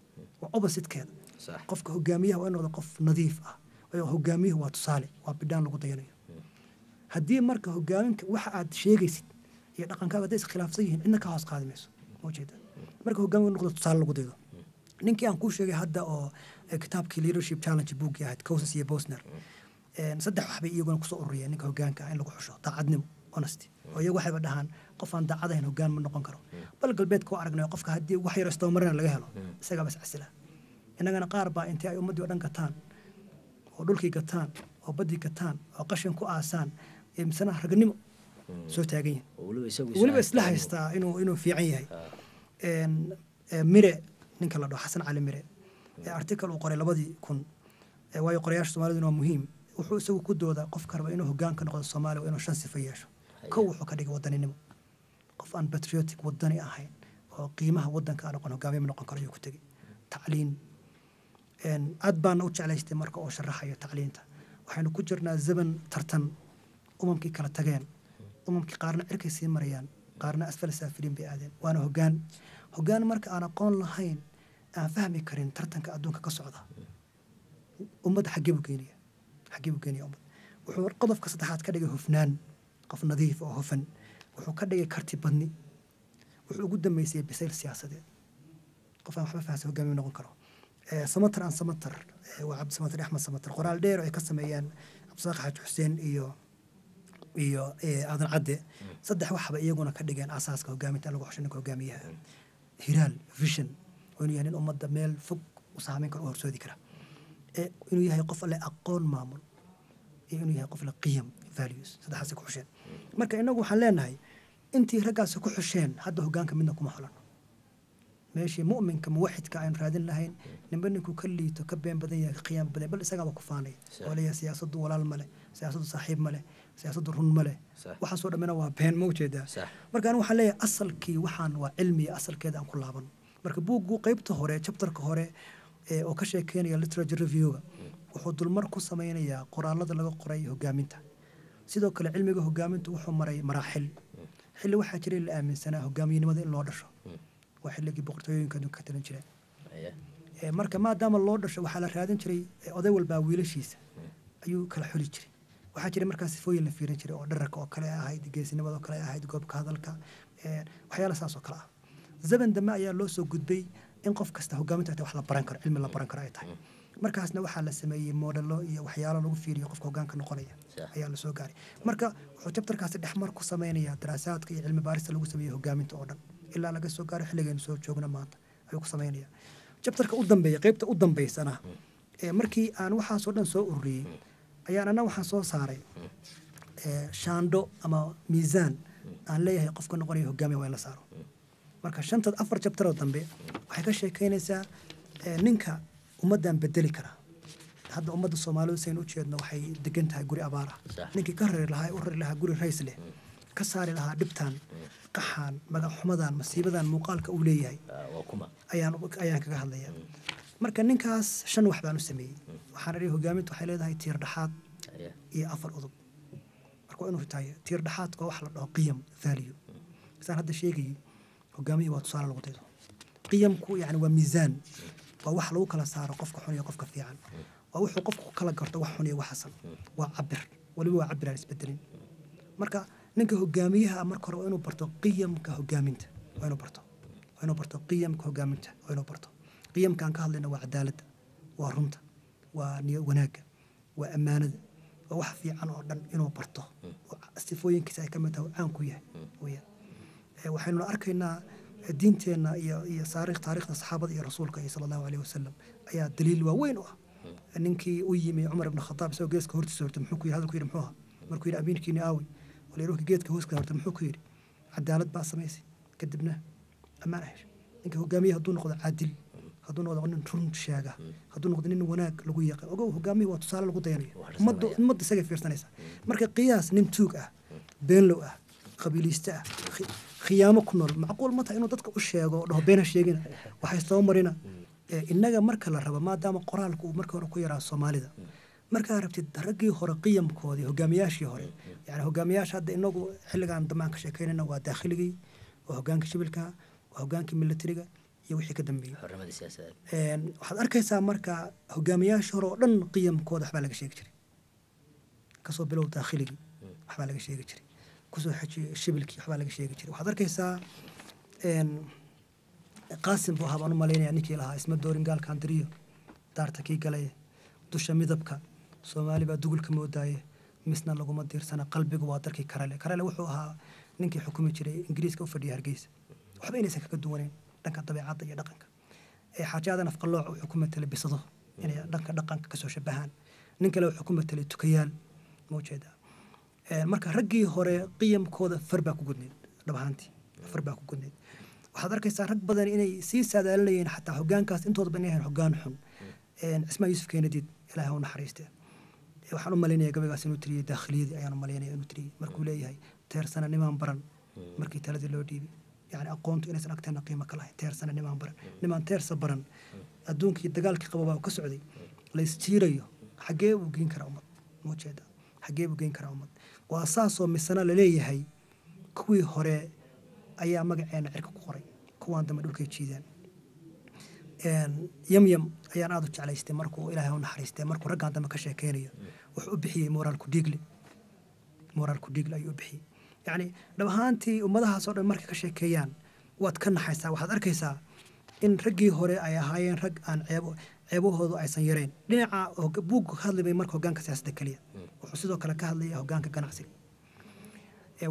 waa oppositekeeda qofka hogaamiyaha waa inuu noqdo qof nadiif ah hogaamiyuhu waa tusaale waa bidhaan lagu dayanayo haddii marka hogaaminka waxa aad sheegaysid iyo dhaqankaaga hadday iskhilaafsan yihiin cidna ka hoos qaadi mayso ma ujeeda marka hogaamiga noqdo tusaale lagu daydo ninkii aan kuu sheegay hadda oo kitaabkii leadership challenge buuggii ahayd Cousins iyo Bosner saddex wax bay iyaguna kusoo ururiyeen ninka hogaanka in lagu xusho daacadnimo honesty oo iyagu waxayba dhahaan qof aan daacad ahayn hogaan ma noqon karo bal galbeedka waa aragnay qofka haddii wax yar istoomarina laga helo isagaa bas casila innagana qaar baa intii ay ummaddii oo dhan gataan oo dhulkii gataan oo baddii gataan oo qashin ku aasaan misana ragnimo soo taagan yihin weliba isla haystaa inuu fiican yahay mire ninka la dhaho xasan cali mire article uu qoray 2000 waayo qorayaasha soomaaliduna waa muhiim wuxuu isagu ku doodaa qofka raba inuu hogaan ka noqdo soomaaliya waa inuu 5 sifo yeesho kow wuxuu ka dhigay wadaninimo qof aan patriotic wadani ahayn oo qiimaha wadanka aan aqoon hogaamiye ma noqon karo ayuu ku tegey tacliin aad baan u jeclaystay marka oo sharaxayo tacliinta waxaynu ku jirnaa zaman tartan umamkii kala tageen umamkii qaarna cirkay sii marayaan qaarna asfal saafiliin bay aadeen waana hogaan marka aan aqoon lahayn aan fahmi karin tartanka adduunka ka socda ummadda xaggee buu geenaya ummad wuxuu qodobka saddexaad ka dhigay hufnaan qof nadiif oo hufan wuxuu ka dhigay karti badni wuxuu ugu dambeysay bisayl siyaasadeed qof aan waxba fahansan hogaamiye noqon karo samatar aan samatar waa cabdi samatar axmed samatar qoraal dheer oo ay ka sameeyaan cabdisaaq xaaji xuseen iyo aadan cadde saddex waxba iyaguna ka dhigeen asaaska hogaaminta in lagu xusho ninka hogaamiyaha hiraal vision oo inuu yahay nin ummadda meel fog u saameyn karo u horsoodi kara inuu yahay qof leh aqoon maamul iyo inuu yahay qof leh qiyam values saddexaasay ku xusheen marka inagu waxaan leenahay intii raggaasi ku xusheen hadda hogaanka midna kuma xulan meeshii mu'minka muwaxidka aynu raadin lahayn ninba ninkuu ka liito ka been badan yahay ka qiyaam badan bal isagaaba ku faanay oo leeyahay siyaasaddu walaal ma leh siyaasaddu saaxiib ma leh siyaasaddu run ma leh waxaasoo dhammina waa been ma ujeedaa marka anigu waxaan leeyahay asalkii waxaan waa cilmiya asalkeeda aan ku laaban marka buuggu qaybta hore chapterka hore oo ka sheekeynaya literature reviewga wuxuu dulmar ku samaynayaa qoraalada laga qoray hogaaminta sidoo kale cilmiga hogaamintu wuxuu maray maraaxil xilli waxaa jiray la aaminsanaa hogaamiyenimada in loo dhasho waa xilligii boqortooyooyinka adduunka ka talan jireen marka maadaama loo dhasho waxaa la raadin jiray oday walbaa wiilashiisa ayuu kala xuli jiray waxaa jiray markaa sifooyin la fiirin jiray oo dhararka oo kale ahayd geesinimada oo kale ahayd goobka hadalka waxyaala saas oo kale ah zaman dambe ayaa loo soo gudbay in qof kasta hogaaminta ay tahay wax la baran karo cilmi la baran karo ay tahay markaasna waxaa la sameeyey moodalo iyo waxyaalo lagu fiiriyo qofka hogaanka noqonaya ayaa la soo gaaray marka wuxuu chapterkaasi dhexmar ku samaynayaa daraasaadka iyo cilmi baarista lagu sameeyey hogaaminta oo dhan ilaa laga soo gaaro xilligaynu soo joogna maanta ayuu ku samaynayaa chapterka u dambeeya qaybta u dambeysana markii aan waxaasoo dhan soo ururiyey ayaan anna waxaan soo saaray shaandho ama miisaan aan leeyahay qofka noqonaya hogaamiya waa in la saaro marka afar chapter oo dambe waxay ka sheekeynaysaa ninka ummaddan bedeli kara hadda ummadda soomaalidu saynu u jeedno waxay degan tahay guri abaar ah ninkii ka rari lahaa u rari lahaa guri rays leh ka saari lahaa dhibtaan qaxaan magaxumadan masiibadan muuqaalka uu leeyahay ayaan kaga hadlayaa marka ninkaas 5 wax baan u sameeyey waxaan idhi hogaamintu waxay leedahay tiir dhaxaad iyo 4 udub marka inuu tahay tiir dhaxaadka wax la dhaho qiyam value saan hadda sheegay hogaamiye waa tusaale lagu daydo qiyamku yani waa miisaan waa wax lagu kala saaro qofka xun iyo qofka fiican waa wuxuu qofku kala garto wax xun iyo wax xasan waa cabir waliba waa cabir aan isbedelin marka ninka hogaamiyaha marka hore waa inuu barto qiyamka hogaaminta waa inuu barto وإنه برتو قيم كهجامته وإنه برتو قيم كان كهلنا وعدالة ورمته وناجة وأمانة ووحفي عن أردن إنه برتو استفوين كسائي كم عنكو ويا وحين أركينا دينتنا يا تاريخ الصحابة يا رسولك صلى الله عليه وسلم أي دليل وين ننكي ويمي عمر بن الخطاب سو جيسك هورت سورت محوكي هذا كوير محوها مركو يرى أمين كيني آوي ولا يروح جيتك هوسك هورت محوكي عدالة باس ميسي كدبناه أما إيش إنك هو جامي هدون نقد عادل هدون نقد عنن ترون شاقة هدون نقد إنه وناك لقوية أو هو جامي وتصال لقوة يعني مد سجى في رسالة مركا قياس نمتوك بين لو قبيليستا خيامة كنول معقول متى إنه تدك الشاقة ده بين الشاقين وحيستوى مرينا إننا مركا للربا ما دام قرالك ومركا ونكويرا الصومالي ده marka rabtid ragii hore qiyamkoodii hogaamiyaashii hore yani hogaamiyaasha hadda inagu xilligan damaan ka sheekeynayna waa daakhiligii waa hogaanka shibilka waa hogaanka militariga iyo wixii ka dambeeyay xornimada siyaasadeed waxaad arkaysaa marka hogaamiyaasha hore oo dhan qiyamkooda waxbaa laga sheegi jiray kasoo bilow daakhiligii waxbaa laga sheegi jiray kusoo xaji shibilkii waxbaa laga sheegi jiray waxaad arkaysaa qaasim buu habaan u malaynaya ninkii lahaa isma doorin gaalkan diriyo daarta kii galay dusha midabka Soomaali baa dugulka moodaaye misna laguma diirsana qalbigu waa darkii karale wuxuu ahaa ninkii xukumi jiray Ingiriiska u fadhiyay Hargeysa waxba inaysan kaga duwaneen dhanka dabeecadda iyo dhaqanka xaajadan afqalooc uu xukuumadda labisado inay dhanka dhaqanka ka soo shabahaan nin kale uu xukuumadda tukayaal moojeeda marka raggii hore qiyamkooda farba ku gudneed dhabaantii farba ku gudneed waxaad arkaysaa rag badan inay sii saadaalinayeen xataa hogaankaas intooda badan yahay hogaan xun اسمه يوسف كينديد إلى هون حريسته وحنا ملينا قبل قاسين وتري داخلية أيانا ملينا وتري مركو ليه هاي تيرسنا نمان برن مركي تلذ اللودي يعني أقومت إني سنكتنا قيمة كلاه تيرسنا نمان برن نمان تيرس برن أدونك يدقالك قبوا وكسعودي ليستيريو حجيب وجين كرامات مو كذا حجيب وجين كرامات وأساسه من السنة ليه هاي كوي هراء أيام مجانا عرق قري كوان دم دول كيتشيدان يم ayaan aad u jeclaystay markuu Ilaahay u naxariistay markuu raggan dama ka sheekeeyo wuxuu u bixiyay moral ku digli ayuu bixiyay yani dhabaantii ummadahaas oo dhan markay ka sheekeeyaan waad ka naxaysaa waxaad arkaysaa in raggii hore ay ahaayeen rag aan ceebahoodu aysan yareen dhinaca buug hadlay markuu hogaanka siyaasadda kaliya wuxuu sidoo kale ka hadlayay hogaanka ganacsiga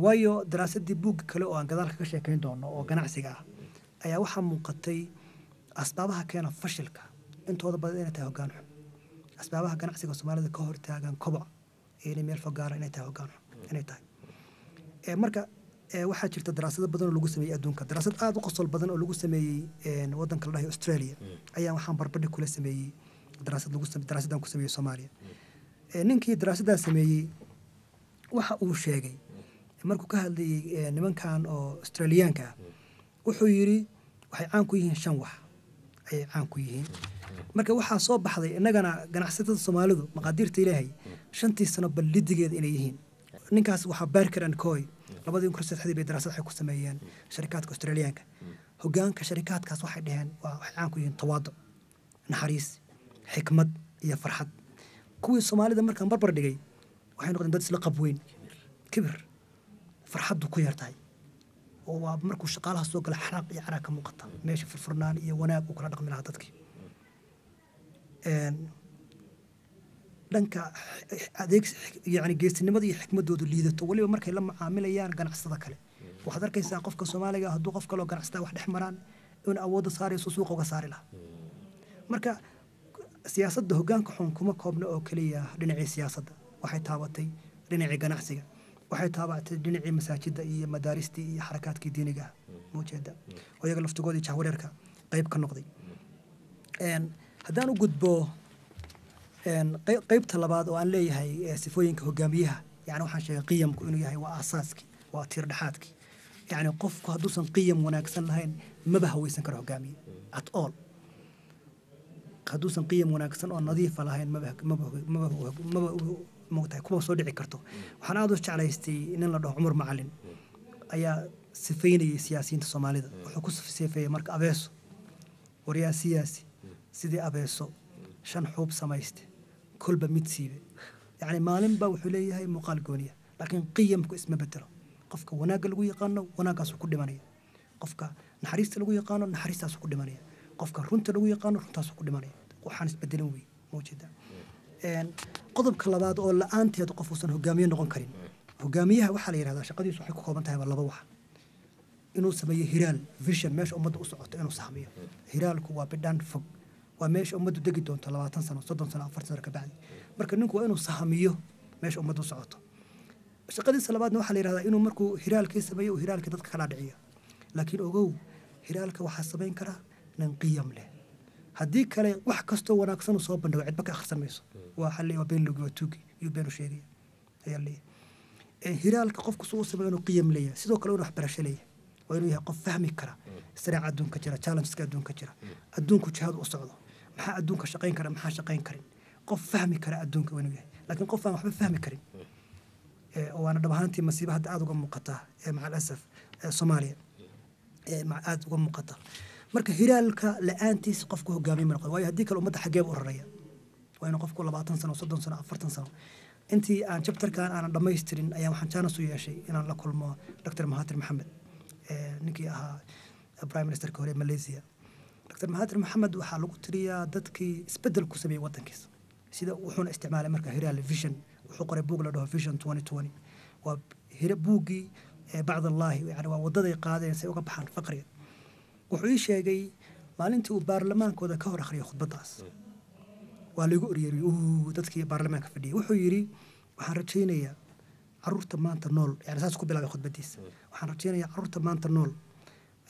waayo daraasadii buug kale oo aan gadaalka ka sheekeyn doono oo ganacsiga ah ayaa waxa muuqatay asbaabaha keena fashilka intooda badan inay tahay hogaan xun asbaabaha ganacsiga Soomaalida ka hor taagan koboc ee meel fogaara inay tahay hogaan xun inay tahay marka waxaa jirta daraasado badan oo lagu sameeyay adduunka daraasad aad u qosol badan oo lagu sameeyay wadanka la dhahayo Australia ayaa waxaan barbardhig kula sameeyay daraasadan ku sameeyay Soomaaliya ninkii daraasadan sameeyay waxa uu sheegay markuu ka hadlayay nimankan oo Australiyaanka wuxuu yiri waxay caan ku yihiin shan wax ay caan ku yihiin marka waxaa soo baxday inagana ganacsatada Soomaalidu maqaadirta Ilaahay shantii sano ballidigeed inay yihiin ninkaas waxa Barker and Coy labadii kursadii bay daraasad ay ku sameeyeen shirkadka Australiyaanka hogaanka shirkadkaas waxay dhaheen waxay caan ku yihiin tawaadu naxariis xikmad iyo farxad kuwii Soomaalida markaan barbar dhigay waxay noqdeen dad isla qabweyn kibir farxadu ku yartahay oo markuu shaqaalaha soo gala xaraaq iyo caraaq ka muuqata meesha furfurnaan iyo wanaag uu kala dhaqmi lahaa dadkii dhanka adeeg yani geesinimada iyo xikmadoodu liidato waliba markay la macaamilayaan ganacsada kale waxaad arkaysaa qofka Soomaaliga hadduu qof kale oo ganacsada wax dhex maraan in awoodda saarayso suuqa uga saari lahaa marka siyaasadda hogaanka xun kuma koobna oo kaliya dhinacii siyaasadda waxay taabatay dhinacii ganacsiga waxay taabatay dhinacii masaajidda iyo madaaristii iyo xarakaadkii diiniga muujeeda oo iyaga laftigoodii jahwareerka qayb ka noqday haddaan u gudbo qaybta labaad oo aan leeyahay sifooyinka hogaamiyaha yani waxaan sheegay qiyamku inuu yahay waa aasaaskii waa tiir dhexaadkii yani qofku hadduusan qiyam wanaagsan lahayn maba hawaysan karo hogaamiye at all hadduusan qiyam wanaagsan oo nadiifa lahayn maba موتاي كوما سو دحي كرتو waxaan aad u jeclaystay in la dhaho Umar Macalin ayaa sifeynay siyaasiyiinta Soomaalida wuxuu ku sifeeyay marka abeeso wariyaa siyaasi sidii abeeso shan xuub sameeyste kulba mid siibe yani maalin ba wuxuu leeyahay muuqaal gooniya laakiin qiyamku isma bedelo qofka wanaaga lagu yaqaano wanaagaas ku dhimanaya qofka naxariista lagu yaqaano naxariistaas ku dhimanaya qofka runta lagu yaqaano runtaas ku dhimanaya waxaan isbedelin wey mawjida qodobka labaad oo la'aanteed qof uusan hogaamiye noqon karin hogaamiyaha waxaa la yiraahdaa shaqadiisu waxay ku kooban tahay laba wax inuu sameeyo hiraal vision meesha ummadda u socoto inuu sameeyo hiraalku waa bidhaan fog waa meesha ummaddu degi doonto 20 sano 30 sano 40 sano ka bacdi marka ninku waa inuu sahamiyo meesha ummaddu u socoto shaqadiisa labaadna waxaa la yiraahdaa inuu markuu hiraalkii sameeyo uu hiraalkii dadka kala dhiciyo laakiin ogow hiraalka waxaa samayn kara nin qiyam leh haddii kale wax kastoo wanaagsan soo bandhigo cidba ka akhrisan mayso waa xalli waa been lugi waa tuugi iyo been sheegay ayaa leeyahay hiraalka qofku soo sameeyo inuu qiyam leeyahay sidoo kale inuu wax barasho leeyahay waa inuu yahay qof fahmi kara siraaca adduunka jira challengeska adduunka jira adduunku jihad u socdo maxaa adduunka shaqayn kara maxaa shaqayn karin qof fahmi kara adduunka waa inuu yahay laakiin qof aan waxba fahmi karin waana dhab ahaantii masiibo hadda aad uga muuqata maca alasaf Soomaaliya aad uga muuqata marka hiraalka la'aantiis qofku hogaamiye ma noqdo waayo haddii kale ummadda xageeb u raraya waa inuu qofku 20 sano 30 sano 40 sano intii aan chapterkan aan dhammaystirin ayaan waxaan chance u yeeshay inaan la kulmo Dr. Mahathir Mohamad ninkii ahaa prime minister ka hore Malaysia Dr. Mahathir Mohamad waxaa lagu tiriyaa dadkii isbedel ku sameeyay wadankiisa sida wuxuuna isticmaalay marka hiraal vision wuxuu qoray buug la dhaho vision 2020 waa buugii bacd allahi yani waa wadaday qaadeen say uga baxaan faqriga wuxuu ii sheegay maalintii uu baarlamaankooda ka hor akhriyay khudbadaas waa lagu oriyay dadkii baarlamaanka fadhiyay wuxuu yiri waxaan rajaynayaa caruurta maanta nool yani saas ku bilaabay khudbadiisa waxaan rajaynayaa caruurta maanta nool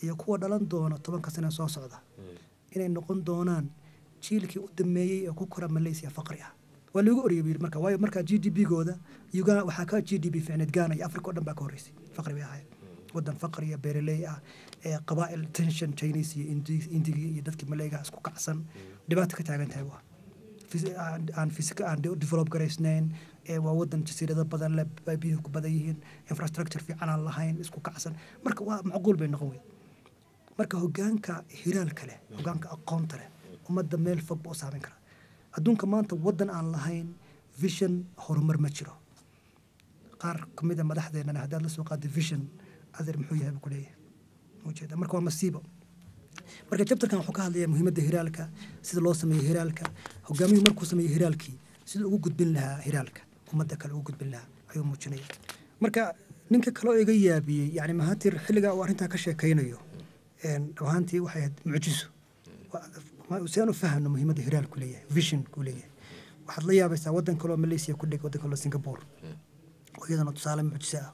iyo kuwa dhalan doona 10 sano soo socda inay noqon doonaan jiilkii u dameeyay ee ku kora Malaysia faqri ah waa lagu oriyay marka waayo marka GDP-gooda Uganda waxa ka GDP fiicneed Ghana iyo Afrika oo dhan baa ka horeysay faqri bay ahayd wadan faqri iyo beeraley ah qabaa'il tension Chinese iyo Indiga iyo dadkii Malayga isku kacsan dhibaato ka taagan tahay aan physical aan develop garaysnayn waa wadan jasiirado badan leh biyo ku badan yihiin infrastructure fiican aan lahayn isku kacsan marka waa macquul bay noqon weyd marka hogaanka hiraalka leh hogaanka aqoonta leh ummadda meel fog buu saameyn karaa adduunka maanta wadan aan lahayn vision horumar ma jiro qaar kamida madaxdeena hadda la soo qaaday vision adeer muxuu yahay ku leeyahay mujeda marka waa masiibo marka chapterkan wuxuu ka hadlayaa muhiimadda hiraalka sida loo sameeyo hiraalka hogaamiyuhu markuu sameeyo hiraalkii sida ugu gudbin lahaa hiraalka ummadda kale ugu gudbin lahaa ayuu muujinaya marka ninka kale oo iga yaabiyey yani Mahathir xilliga uu arrintaa ka sheekaynayo dhawaantii waxay ahayd mucjiso si aan u fahamno muhiimadda hiraalku leeyahay vision ku leeyahay waxaad la yaabaysaa wadan kale oo Malaysia ku dhig wadan kale oo Singapore oo iyadana tusaale mucjiso ah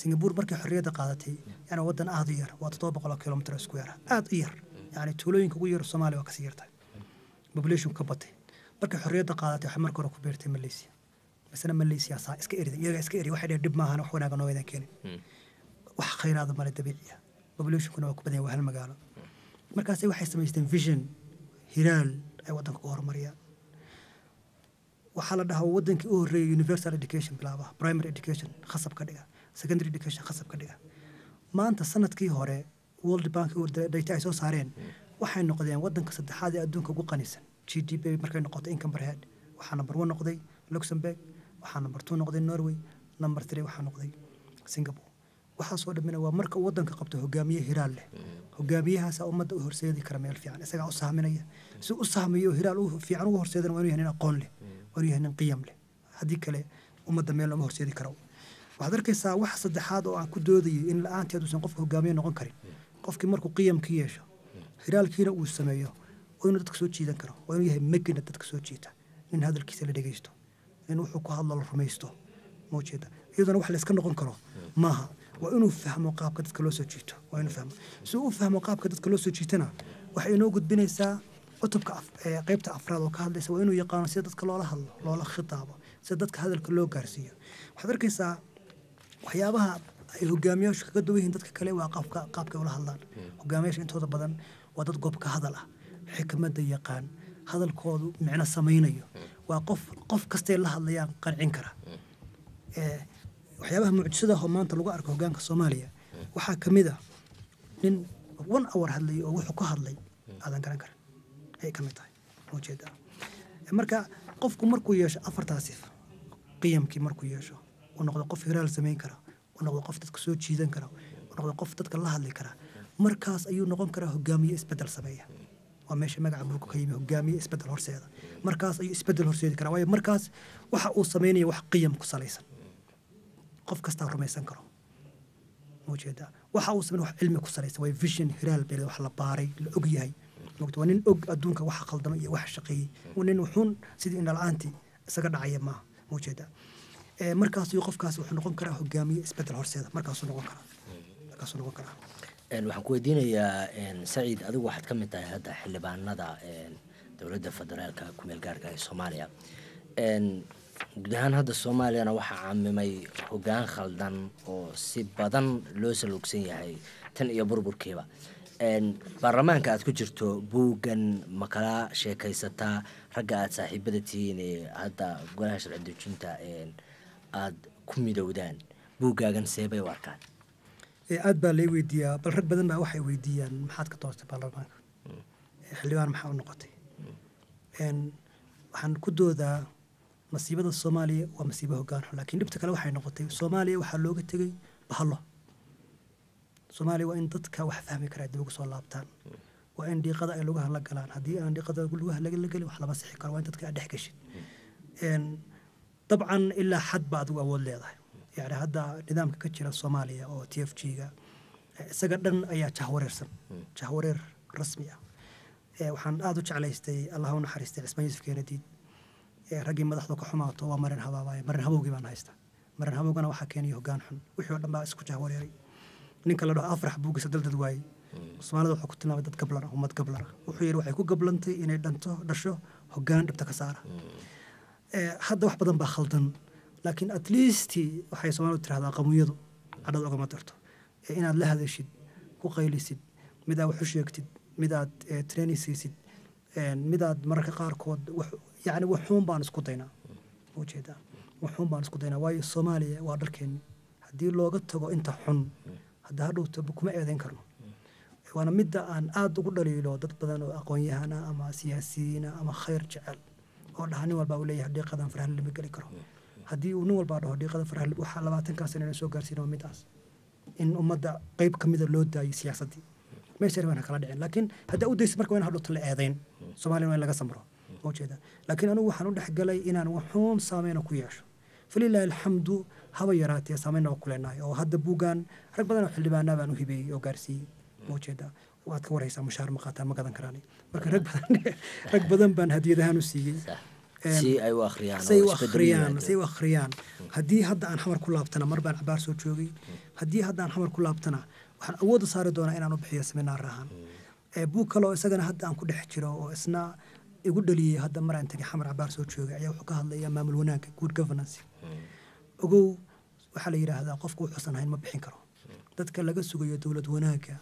Singapore markay xorriyadda qaadatay yani wadan aad u yar waa 700 kilomitir isku yar aad u yar yani tuulooyinka ugu yar Soomaaliya waa ka sii yartay population ka batay markay xorriyadda qaadatay waxa markii hore ku beertay Malaysia مثلا ماليزيا صار اسكيري يا اسكيري واحد يدب معها وحنا قنوا إذا كان wax khayraad ma la dabiiciya population kuna ku badan yahay hal magaalo markaas ay waxay sameysteen vision hiraal ay wadanka u horumariyaan waxa la dhahaa wadankii u horeeyay universal education bilaaba primary education khasab ka dhiga secondary education khasab ka dhiga maanta sanadkii hore World Bank oo data ay soo saareen waxay noqdeen wadanka saddexaad ee adduunka ugu qanisan GDP markay noqoto income per head waxa number 1 noqday Luxembourg waxa number 2 noqday Norway number 3 waxa noqday Singapore waxa soo dhamina waa marka wadanka qabto hogaamiye hiraal leh hogaamiyahaas ummadda u horseedi kara meel fiican isaga u saaminaya si u saamiyo hiraal u fiican u horseedan waa inuu yahay aqoon leh waa inuu yahay qiyam leh hadii kale ummadda meel lama horseedi karo waxaad arkaysaa wax saddexaad oo aan ku doodayay in la'aanteed uusan qof hogaamiye noqon karin qofkii markuu qiyamka yeesho hiraalkiina uu sameeyo oo inuu dadka soo jiidan karo waa inuu yahay magna dadka soo jiita in hadalkiisa la dhageysto in wuxuu ku hadlo la rumaysto موجودة أيضا واحد لسكن نقول كره ماها وإنه فهم قاب كده كله سوتشيته وإنه فهم سو فهم قاب كده كله سوتشيتنا وحين وجود بين سا أطب قيبت أفراد وكهذا سو إنه يقارن سيدة كله له خطابة سيدة هذا الكله كارسية وحضرك سا وحيابها هجاميش كدوه هندت كله وقاب كله هالله هجاميش أنت هذا بدن ودت قب كهذا له حكمة يقان هذا الكود معنا سمينيه وقف كستيل له اللي قنعين كره waxyaabaha mucjisada oo maanta lagu arko hogaanka Soomaaliya waxa kamid ah nin 1 hour hadlay oo wuxuu ka hadlay aadan garan karin ay kamid tahay muujeeda marka qofku markuu yeesho afartaas qiyamkii markuu yeesho uu noqdo qof hiraal sameyn kara uu noqdo qof dadka soo jiidan kara uu noqdo qof dadka la hadli kara markaas ayuu noqon karaa hogaamiye isbedel sameeya waa meesha magaca buuga ka yimi hogaamiye isbedel horseeda markaas ayuu isbedel horseedi karaa waayo markaas waxa uu sameynaya wax qiyam ku salaysan qof kasta rumaysan karo موجودة waxa uu sameeyay wax cilmi ku salaysan way vision hiraal beel wax la baaray la og yahay moogto nin og adduunka waxa qaldama iyo wax shaqeeyay nin wuxuun sidii in la'aantii isaga dhacay ma موجودة markaas uu qofkaas wuxuu noqon karaa hogaamiye isbedel horseeda markaas uu noqon karaa waxaan ku weydiinayaa Saciid adigu waxaad ka mid tahay hadda xildhibaanada dowladda federaalka ku meel gaarka ee Soomaaliya guud ahaan hadda Soomaaliyana waxaa caamimay hoggaan khaldan oo si badan loo salugsan yahay tan iyo burburkiiba baarlamaanka aad ku jirto buugan ma kala sheekaysataa ragga aad saaxiibada tihiin hadda golaha sharci dejinta aad ku midowdaan buugaagan seebay u arkaan aad baa lay weydiiyaa bal rag badan baa waxay weydiiyaan maxaad ka toostay baarlamaanka xildhibaan maxaa u noqotay waxaan ku doodaa masiibada Soomaaliya waa masiibo hoggaan laakiin dhibta kale waxay noqotay Soomaaliya waxa looga tagay bahalo Soomaaliya waa in dadka wax fahmi kara dib ugu soo laabtaan waa in dhiiqada ay lagu hadla galaan haddii aan dhiiqada lagu hadla galin wax lama sixi karo waa in dadka dhex gashay dabcan ilaa xad baad u awood leedahay يعني هذا نظام كتير الصومالية أو TFG سجدن أي جهورير رسمية وحن أدوش على استي الله نحرستي اسمه يوسف كندي رجل مدحض كحماته ومرن هواي مرن هوا جبان هايستا مرن هوا جنا وحكيني هجان حن وحول لما اسكو جهوريري نكلا له أفرح بوق سدل دواي الصومالي ضحك كتنا بدت قبلنا وما تقبلنا وحير وحيكو قبلنتي إن دنتو دشوا هجان بتكسارة هذا واحد بدن بخلطن لكن أتليستي waxay Soomaalidu tiraahdaa qamiyadu hadad uga matarto inaad la hadashid ku qaylisid midaad wax u sheegtid midaad training siisid midaad mararka qaar kood yani waxuun baan isku daynaa ujeedaa waxuun baan isku daynaa waayo Soomaaliya waa dalkeeni hadii looga tago inta xun hadda hadhowto kuma eedeyn karno waana midda aan aad ugu dhaliilo dad badan oo aqoon-yahan ama siyaasiyiin ama khayr jecel oo dhahan walba uu leeyahay deeqadan farahan lama gali karo haddii uu nin walba dhaho dhiiqada faraha waxa 20 sano soo gaarsiino midaas in ummadda qayb kamid ah loo daayay siyaasadii meesha reebana kala dhicin laakiin hadda u daysid marka waan hadho la eedeyn Soomaaliya waa laga samro oo jeeda laakiin anigu waxaan u dhaxgalay inaan waxuun saameyn ku yeesho falillahi alhamdu haba yaraatay saameyn oo kuleenaay oo hadda buugan rag badan oo xildhibaanada baan u hibeeyay oo gaarsiiyay oo jeeda waad ka waraysaa mushaar ma qaataan ma gadan karaan marka rag badan baan hadiyadahan u siiyay si ay u akhriyaan haddii hadda aan xamar ku laabtana mar baan cabaar soo joogay haddii hadda aan xamar ku laabtana waxaan awood u saari doonaa inaan u bixiyo seminar rahan buug kale oo isagana hadda aan ku dhex jiro oo isna igu dhaliyay hadda mar aan tagay xamar cabaar soo joogay ayaa wuxuu ka hadlayaa maamul wanaagga good governance ogow waxaa la yidhaahdaa qofku wuxuusan hayn ma bixin karo dadka laga sugayo dowlad wanaagga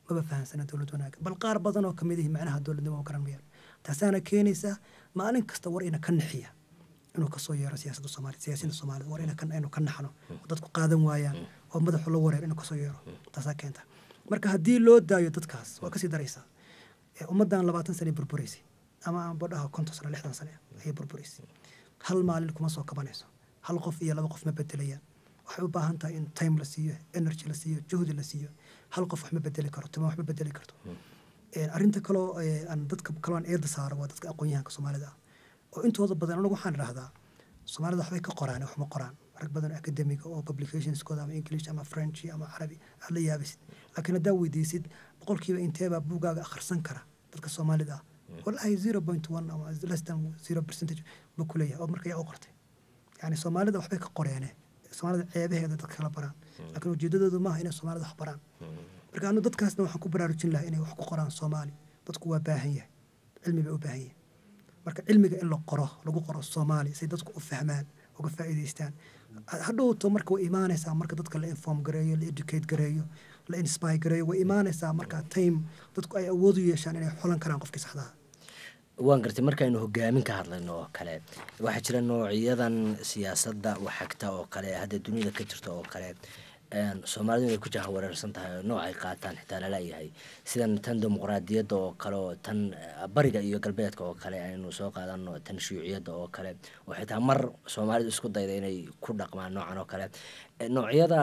maba fahansana dowlad wanaagga bal qaar badan oo kamid ah macnaha dowladnimo oo garan mayaan taasana keenaysa maalin kasta war ina ka naxiya inuu ka soo yeero siyaasadda Soomaaliya siyaasiyiinta Soomaalida war ina ka naxno dadku qaadan waayaan oo madaxu la wareer inuu ka soo yeero taasa keenta marka haddii loo daayo dadkaas waa ka sii daraysa ummadan 20 sano burburisay ama aan badhaha 50 sano 60 sano ay burburisay hal maalin kuma soo kabanayso hal qof iyo laba qof ma bedelayaan waxay u baahan tahay in time la siiyo energy la siiyo juhdi la siiyo hal qof wax ma bedeli karo tuma wax ma bedeli karto arinta kale aan dadka kale aan eed saaro waa dadka aqoon-yahanka Soomaalida oo intooda badan anagu waxaan raahdaa Soomaalida waxbay ka qoraan wax ma qoraan rag badan academic oo publications kooda ama English ama French ama Arabi aad la yaabisid laakiin hadaa weydiisid boqolkiiba inteeba buugaaga akhrisan kara dadka Soomaalida wallahi 0.1 ama less than 0% ma kuleeyahay oo markay u qortay yani Soomaalida waxbay ka qoreen Soomaalida ceebaheeda dadka kala baraan laakiin ujeedadoodu ma aha inay Soomaalida wax baraan marka anu dadkaasna waxaan ku baraarujin lahaa inay wax ku qoraan Soomaali dadku waa baahan yahay cilmi bay u baahan yahay marka cilmiga in la qoro lagu qoro Soomaali si dadku u fahmaan uga faa'iideystaan hadhowto marka way imaanaysaa marka dadka la inform gareeyo la educate gareeyo la inspire gareeyo way imaanaysaa marka time dadku ay awood u yeeshaan inay xulan karaan qofkii saxda ah waan gartay markaynu hogaamin ka hadlayno oo kale waxaa jira noocyadan siyaasadda waxagta oo kale hadda dunida ka jirta oo kale soomaalidu inay ku jahan wareersan tahay oo nooc ay qaataan xitaa lala yahay sidan tan dimuqraadiyadda oo kale oo tan bariga iyo galbeedka oo kale aynu soo qaadano tan shuuciyadda oo kale oo xitaa mar soomaalidu isku dayda inay ku dhaqmaan noocan oo kale noocyada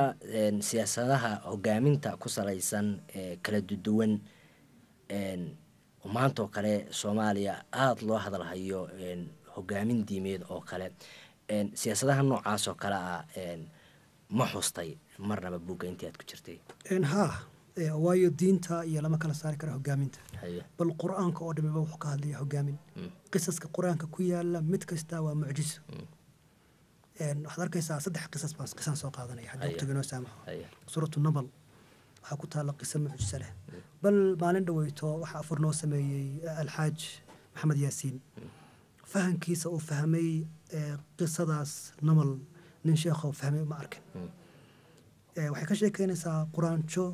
siyaasadaha hogaaminta ku salaysan kala duwan maanta oo kale Soomaaliya aad loo hadalhayo hogaamin diimeed oo kale siyaasadaha noocaas oo kale ah ma xustay marnaba buugga intii aad ku jirtay ها waayo diinta iyo lama kala saari karo hogaaminta bal quraanka oo dhamiba wuxuu ka hadlayaa hogaamin qisaska quraanka ku yaala mid kasta waa mucjiso waxaad arkaysaa saddex qisas baan qisan soo qaadanaya hadda waqtiga inoo saamaxo suuratu nabal waxaa ku taala qiso mucjiso leh bal maalin dhaweyto waxaa afur noo sameeyey alxaaj maxamed yaasiin fahankiisa uu fahmay qisadaas nabal nin sheekho fahmay ma arkin waxay ka sheekeynaysaa quraanjo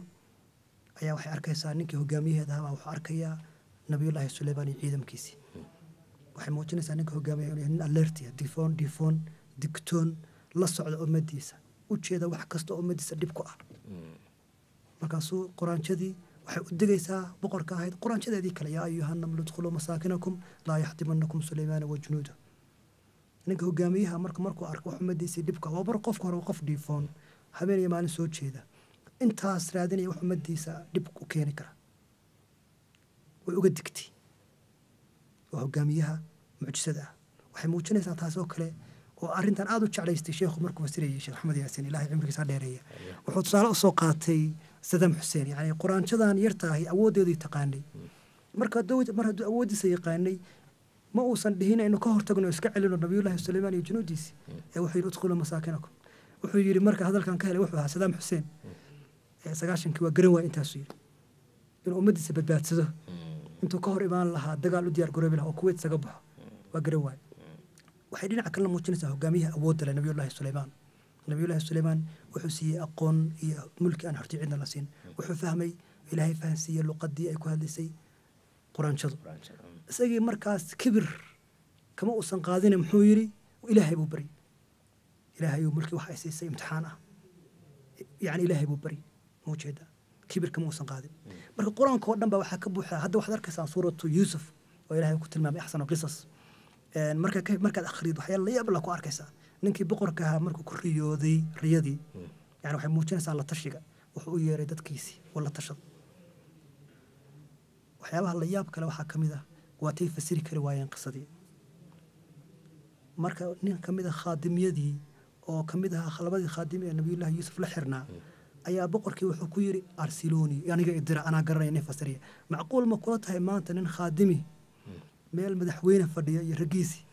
ayaa waxay arkaysaa ninkii hogaamiyaheeda ahaa wuxuu arkayaa nabiyullaahi suleymaan iyo ciidankiisii waxay muujinaysaa ninka hogaamiyaha nin alertia difoon digtoon la socda ummadiisa u jeeda wax kasta ummadiisa dhib ku ah markaasuu quraanjadii waxay u digaysaa boqorka ahayd quraanjadeedii kale yaa ayuha namlu udkhuluu masaakinakum laa yaxtimanakum suleymaana wa junuuda ninka hogaamiyaha markuu arko wax ummadiisii dhibka waa bar qofka hore qof dhiifoon habeen iyo maalin soo jeeda intaas raadinaya wax ummadiisa dhib u keeni kara way uga digtay waa hogaamiyaha mucjisada ah waxay muujinaysaa taasoo kale oo arrintan aad u jeclaystay sheekhu markuu fasirayay sheekh axmed yaasiin ilaahay cimrigiisa dheereeya wuxuu tusaale u soo qaatay sadaam xuseen yacni quraanjadan yartaahay awooddeedii taqaanay mar hadduu awooddiisa yaqaanay ma uusan dhihin aynu ka hortagno iska celino nabiyullaahi suleymaan iyo junuudiisii wuxuu yidhi udkhuluu masaakinakum wuxuu yidhi marka hadalkan ka helay wuxuu ahaa sadaam xuseen 90kii waa garan waay intaasuu yidhi inuu ummadiisa badbaadsado intuu ka hor imaan lahaa dagaal u diyaar garoobi lahaa oo kuwait isaga baxo waa garan waay waxay dhinaca kalena muujinaysaa hogaamiyaha awoodda leh nabiyullaahi suleymaan wuxuu siiyey aqoon iyo mulki aan hortii cidna la siin wuxuu fahmay ilaahay fahansiiyey luqadii ay ku hadlaysay quraanjadu isagii markaas kibir kama uusan qaadine muxuu yidhi ilaahay buu bari ilaahay mulki waxa ay siisay imtixaan ah yacni ilaahay buu bari muujeeda kibir kama uusan qaadin marka quraanka oo dhan baa waxaa ka buuxa hadda waxaad arkaysaa suuratu yuusuf oo ilaahay ku tilmaamay axsanu qisas markaad akhriid waxyaala la yaab la ku arkaysaa ninkii boqorka ahaa markuu ku riyooday riyadii yani waxay muujinaysaa la tashiga wuxuu u yeeray dadkiisii oo la tashada waxyaabaha la yaab kale waxaa ka mid ah waatay fasiri kari waayeen qisadii marka nin ka mid ah khaadimyadii oo ka mid ahaa labadii khaadimi ee nabiyullaahi yuusuf la xirnaa ayaa boqorkii wuxuu ku yidhi arsiluuni aniga idira anaa garanaya nin fasiriya macquul ma kula tahay maanta nin khaadimi meel madaxweyne fadhiya iyo raggiisii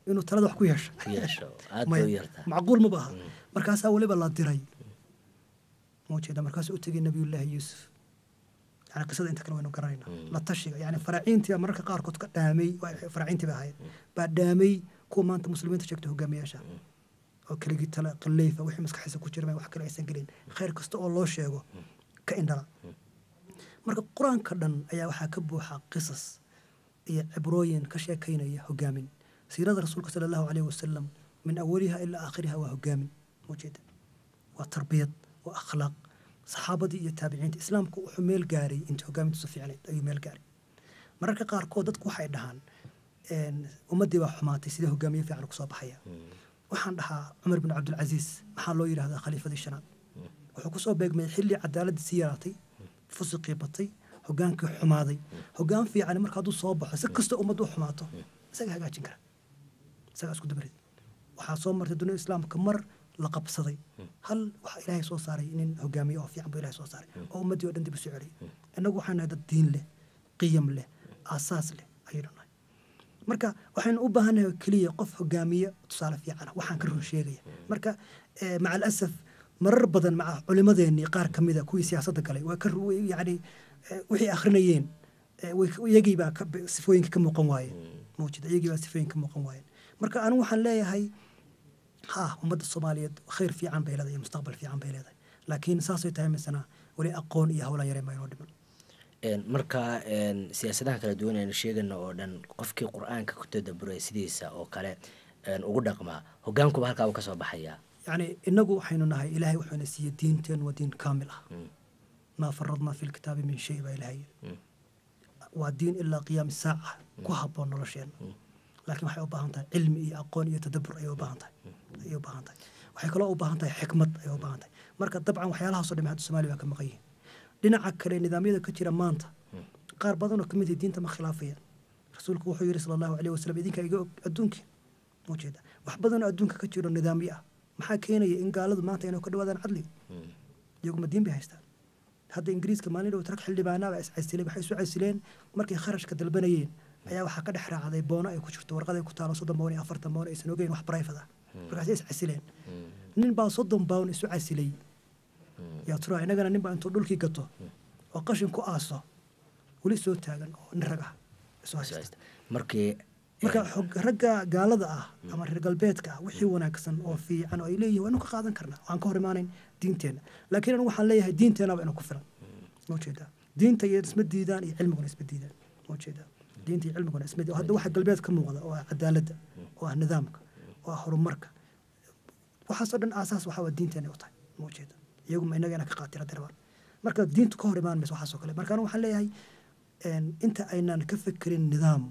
inuu talada wax ku yeesho macquul maba aha markaasaa weliba la diray muujeeda markaasuu u tegay nabiyullaahi yuusuf yani qisada inta kale waynu garanaynaa la tashiga yani faraaciintii mararka qaarkood ka dhaamay faraaciintii ba ahayd baa dhaamay kuwa maanta muslimiinta sheegta hogaamiyaasha oo keligii tala qaleyfa wixii maskaxiisa ku jira wax kale aysan gelin khayr kasta oo loo sheego ka indhala marka quraanka dhan ayaa waxaa ka buuxa qisas iyo cibrooyin ka sheekaynaya hogaamin siirada rasuulka sala allahu calayhi wasalam min awaliha ilaa aakhiriha waa hogaamin muujeeda waa tarbiyad waa akhlaaq saxaabadii iyo taabiciinta islaamku wuxuu meel gaaray inta hogaamintiisu fiicnayd ayuu meel gaaray mararka qaarkood dadku waxay dhahaan ummaddii baa xumaatay sidee hogaamiye fiican kusoo baxaya waxaan dhahaa cumar bin cabdilcasiis maxaa loo yidhahdaa khaliifadii shanaad wuxuu kusoo beegmay xilli cadaaladii sii yaraatay fusiqii batay hogaankii xumaaday hogaan fiican marka hadduu soo baxo si kasta ummaddu u xumaato isaga hagaajin kara isaga isku dabarid waxaa soo martay dunida islaamka mar la qabsaday hal waxa ilaahay soo saaray nin hogaamiye oo fiican buu ilaahay soo saaray oo ummaddii oo dhan dib u soo celiyay innagu waxaan nahay dad diin leh qiyam leh aasaas leh ayaynu nahay marka waxaynu u baahannahay keliya qof hogaamiye tusaale fiican waxaan ka run sheegaya marka maca alasaf marar badan maca culimadeennii qaar ka mida kuwii siyaasadda galay waa ka yani wixii akhrinayeen iyagii baa sifooyinka ka muuqan waayeen mawjida iyagii baa sifooyinka ka muuqan waayeen marka anigu waxaan leeyahay ummadda soomaaliyeed khayr fiican bay leedahay mustaqbal fiican bay leedahay laakiin saasay tahay misana weli aqoon iyo hawlaan yareen baa inoo dhiman marka siyaasadaha kala duwan aynu sheegayno oo dhan qofkii qur-aanka ku tadaburay sidiisa oo kale ugu dhaqmaa hogaankuba halkaa uu ka soo baxayaa يعني إنه حين نهاي إلهي وحين سي دينتين ودين كاملة ما فرضنا في الكتاب من شيء بإلهي ودين إلا قيام الساعة كهبون رشين لكن waxay u baahan tahay cilmi iyo aqoon iyo tadabbur ay u baahan tahay waxay kale u baahan tahay xikmad ay u baahan tahay marka dabcan waxyaalaha soo dhimaad Soomaaliya ka maqayeen dhinaca kale nidaamyada ka jira maanta qaar badan oo kamid ah diinta ma khilaafayaan rasuulku wuxuu yiri sallallahu alayhi wasallam idinka iga adduunka muujeeda wax badan oo adduunka ka jiro nidaamyo ah maxaa keenaya in gaaladu maanta inay ka dhawaadaan cadli iyagu ma diin bay haystaan hadda ingiriiska maalin dhow tarag xildhibaanada is casileen waxay soo casileen markay kharashka dalbanayeen ayaa waxa ka dhex raacday boono ay ku jirto warqad ay ku taalo 30 boon iyo 40 boon aysan ogeyn wax private ah markaas is casileen nin baa 30 boon isu casilay yaa tura inagana nin baa intuu dhulkii gato oo qashin ku aaso wali soo taagan oo niraga soo haysta marka ragga gaalada ah ama reer galbeedka ah wixii wanaagsan oo fiican oo ay leeyihiin waanu ka qaadan karnaa aan ka hor imaanayn diinteena laakiin anigu waxaan leeyahay diinteena waa inuu ku filan ma jeeda diinta iyo isma diidaan iyo cilmiguna isma diidaan ma jeeda diinta iyo cilmiguna isma diidaan hadda waxa galbeed ka muuqda oo cadaaladda oo nidaamka oo horumarka waxaasoo dhan aasaas waxa waa diinteena u tahay ma jeeda iyagu ma inaga ka qaatira darban marka diintu ka hor imaan mayso waxaasoo kale marka waxaan leeyahay inta aynaan ka fikirin nidaam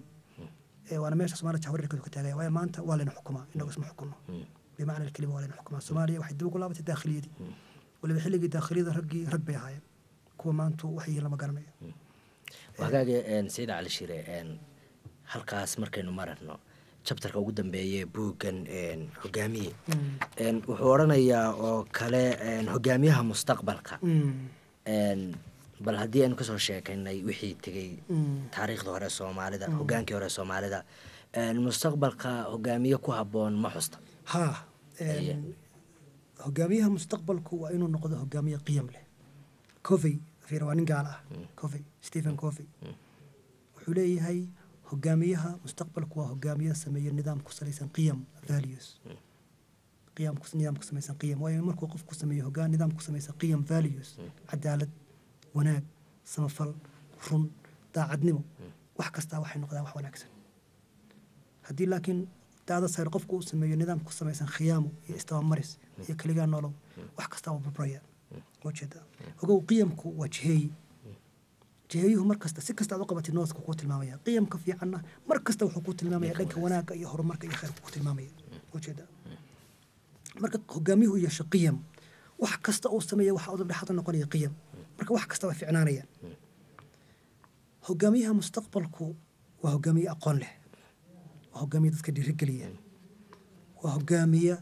وانا ماشي سوماليا جهوري كذا كتاجي ويا ما انت ولا نحكمها انه اسمه حكمه بمعنى الكلمه ولا نحكمها سوماليا واحد يقول لابد الداخليه دي ولا بحلق الداخليه ربي هاي كو ما انتو وحي لما قرنيه وهاجي ان سيد علي شيري ان halkaas markaynu marano chapterka ugu dambeeyay buugan hogaamiye wuxuu oranayaa oo kale hogaamiyaha mustaqbalka bal haddii aynu kasoo sheekaynay wixii tegey taariikhda hore Soomaalida hogaankii hore Soomaalida mustaqbalka hogaamiye ku haboon ma xusta hogaamiyaha mustaqbalku waa inuu noqdo hogaamiye qiyam leh Covey fiirwaanin gaal ah Covey Stephen Covey wuxuu leeyahay hogaamiyaha mustaqbalku waa hogaamiye sameeyo nidaam ku salaysan qiyam values nidaam ku samaysan qiyam waayo markuu qofku sameeyo hogaan nidaam ku samaysan qiyam values cadaalad wanaag samafal run daacadnimo wax kasta waxay noqdaan wax wanaagsan haddii laakiin daada sayr qofku uu sameeyo nidaam ku samaysan khiyaamo iyo istawamaris iyo kaliya nolow wax kasta oo burburaya wajada ogow qiyamku waa jiheeyuhu mar kasta si kasta aad qabatid noosku ku tilmaamaya qiyamka fiicanna mar kasta wuxuu ku tilmaamaya dhanka wanaagga iyo horumarka iyo khayrka ku tilmaamaya wajada marka hogaamiyuhu iyo shaqiyam wax kasta uu sameeyo waxa uu dhaxad noqonaya qiyam marka wax kasta waa fiicnaanaya hogaamiyaha mustaqbalku waa hogaamiye aqoon leh waa hogaamiye dadka dhiirigeliya waa hogaamiye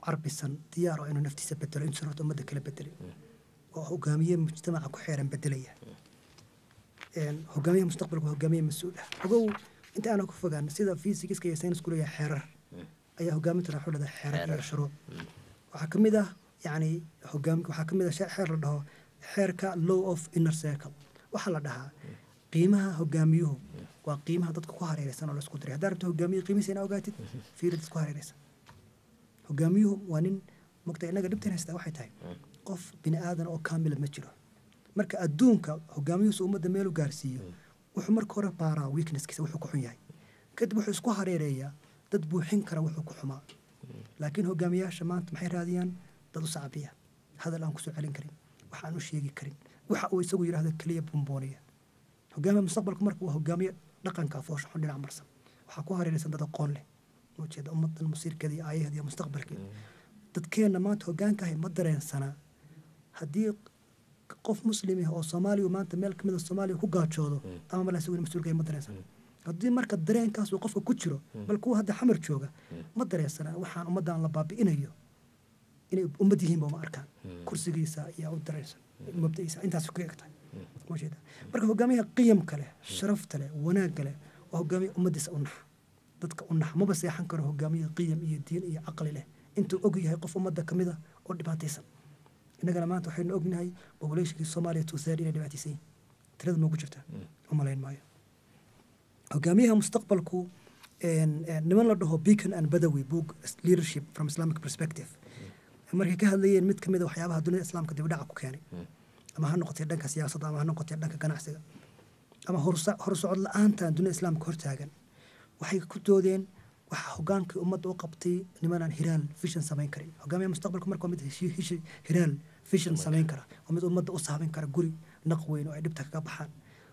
carbisan diyaar oo inuu naftiisa bedelo intuu rabto ummadda kala bedelo waa hogaamiye mujtamaca ku xeeran bedelaya hogaamiyaha mustaqbalku waa hogaamiye mas'uul ah ogow inta aan ku fogaan sida physics iyo science ku leeyahay xeerar ayaa hogaaminta raaxo leh xeerar iyo shuruuc waxa kamid ah yani hogaamka waxa kamid ah xeer la dhaho xeerka law of inner circle waxa la dhahaa qiimaha hogaamiyuhu waa qiimaha dadka ku hareeraysan oo la isku diray haddii rabto hogaamiye qiimihiisa inaad ogaatid fiirid isku hareeraysan hogaamiyuhu waa nin magta inaga dhibtan haysta waxay tahay qof bini aadan oo kaamil ma jiro marka adduunka hogaamiyuhu ummadda meel u gaarsiiyo wuxuu marka hore baaraa weaknesskiisa wuxuu ku xun yahay kadib wuxuu isku hareereeyaa dad buuxin kara wuxuu ku xumaa laakiin hogaamiyaasha maanta maxay raadiyaan dad u sacbiya hadal aan ku soo celin karin wax aan u sheegi karin waxa uu isagu yiraahdo kaliya bumbooniya hogaamiyaha mustaqbalka marka waa hogaamiye dhaqanka foosho xun dhinac marsan waxa ku hareeraysan dad aqoon leh وجد أمة المصير كذي آيه هذه مستقبل كذي تذكرنا ما تهجان كهي مدرين سنة هدي قف مسلمي أو صومالي وما أنت ملك من الصومالي هو قاعد شغله أما ما لا يسوي المسؤول كهي مدرين سنة هدي مركز درين كاس وقف كتشرو بل كو هذا حمر شوقة مدرين سنة وحان أمة عن لباب إنيو إني أمتهم بما أركان كرسي جيسا يا أودرين سنة مبدئيسا أنت سكيك تاي وجد مركز هو جامي قيم كله شرفت له وناق له وهو جامي أمتي سأنح dadka u nax maba seexan karo hogaamiye qiyam iyo diin iyo aqli leh intuu og yahay qof ummadda kamid ah oo dhibaataysan inagana maanta waxaynu ognahay populationkii Soomaaliya tusaale inay dhibaataysan tirada noogu jirta umaleyn maayo hogaamiyaha mustaqbalku niman la dhaho Beacon and Badawi book leadership from Islamic perspective markay ka hadlayeen mid kamid ah waxyaabaha dunida islaamka dib u dhac ku keenay ama ha noqotay dhanka siyaasadda ama ha noqotay dhanka ganacsiga ama horsocod la'aanta dunida islaamka hortaagan waxay ku doodeen waxa hogaankii ummadda u qabtay nimanaan hiraal vision samayn karin hogaamiyaha mustaqbalka marka mid hiraal vision samayn kara oo mid ummadda u saameyn kara guri naq weyn oo ay dhibta kaga baxaan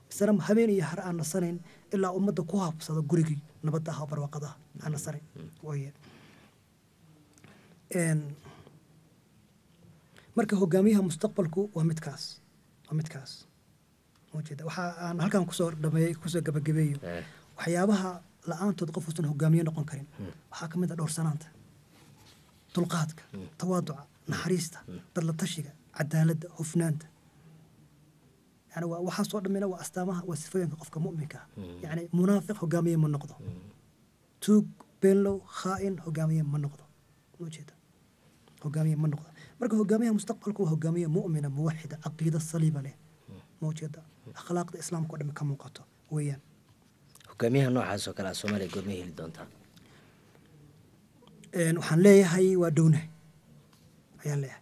misana habeen iyo har aan nasanayn ilaa ummadda ku habsado gurigii nabadda ah oo barwaaqada aan nasanayn weeye marka hogaamiyaha mustaqbalku waa midkaas ujeeda waxa aan halkan kusoo dhameeyay kusoo gabagabeeyo waxyaabaha la'aantood qof uusan hogaamiye noqon karin waxaa ka mid ah dhowrsanaanta dulqaadka tawaaduca naxariista dadla tashiga cadaaladda hufnaanta يعني وحصل دمنا واستامها وصفين قفك مؤمنك يعني منافق هجامية من نقضه توق بينلو خائن هجامية من نقضه موجودة هجامية من نقضه مركو هجامية مستقبلك هجامية مؤمنة موحدة عقيدة الصليب له موجودة أخلاق الإسلام قدام كم وقته ويان هجامية نوع حاسو كلا سومالي قدميه اللي دونتها وحن ليه هاي ودونه هيان ليه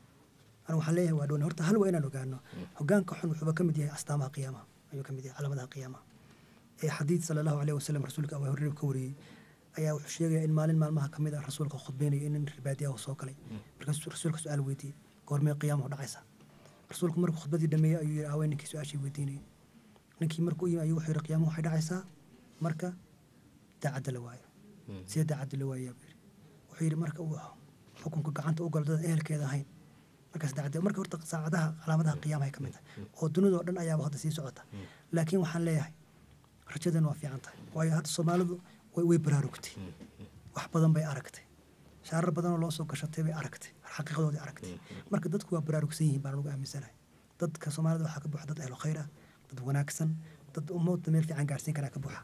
أنا وحليه وادون هرت هل وين نوجانه هجان كحن وحبا كم دي أستامها قيامة أيوة كم دي علامة قيامة أي حديث صلى الله عليه وسلم رسولك أبو هريرة كوري أي وحشية إن مال ما كم دي رسولك خطبيني إن الربادية وصوكلي رسولك سؤال ويدي قرمي قيامة ودعيسة رسولك مركو خطبتي دمية أيوة أوينك سؤال شيء ويديني نكي مركو أيوة حير قيامة وحيد عيسى مركا تعدل وايا سيادة عدل وايا وحير مركا حكمك قعنت أقول ده إيه كذا هين markaas dacday marka horta saacadaha calaamadaha qiyaamaha ka mid ah oo dunida oo dhan ayaa hadda sii socota laakiin waxaan leeyahay rajadan waa fiican tahay waayo hadda Soomaalidu way baraarugtay wax badan bay aragtay shaarar badan oo loo soo gashatay bay aragtay xaqiiqadoodii aragtay marka dadku waa baraarugsan yihiin baan ugu aaminsanahay dadka Soomaalida waxa ka buuxa dad ahlu khayr ah dad wanaagsan dad ummadda meel fiican gaarsiin kara ka buuxa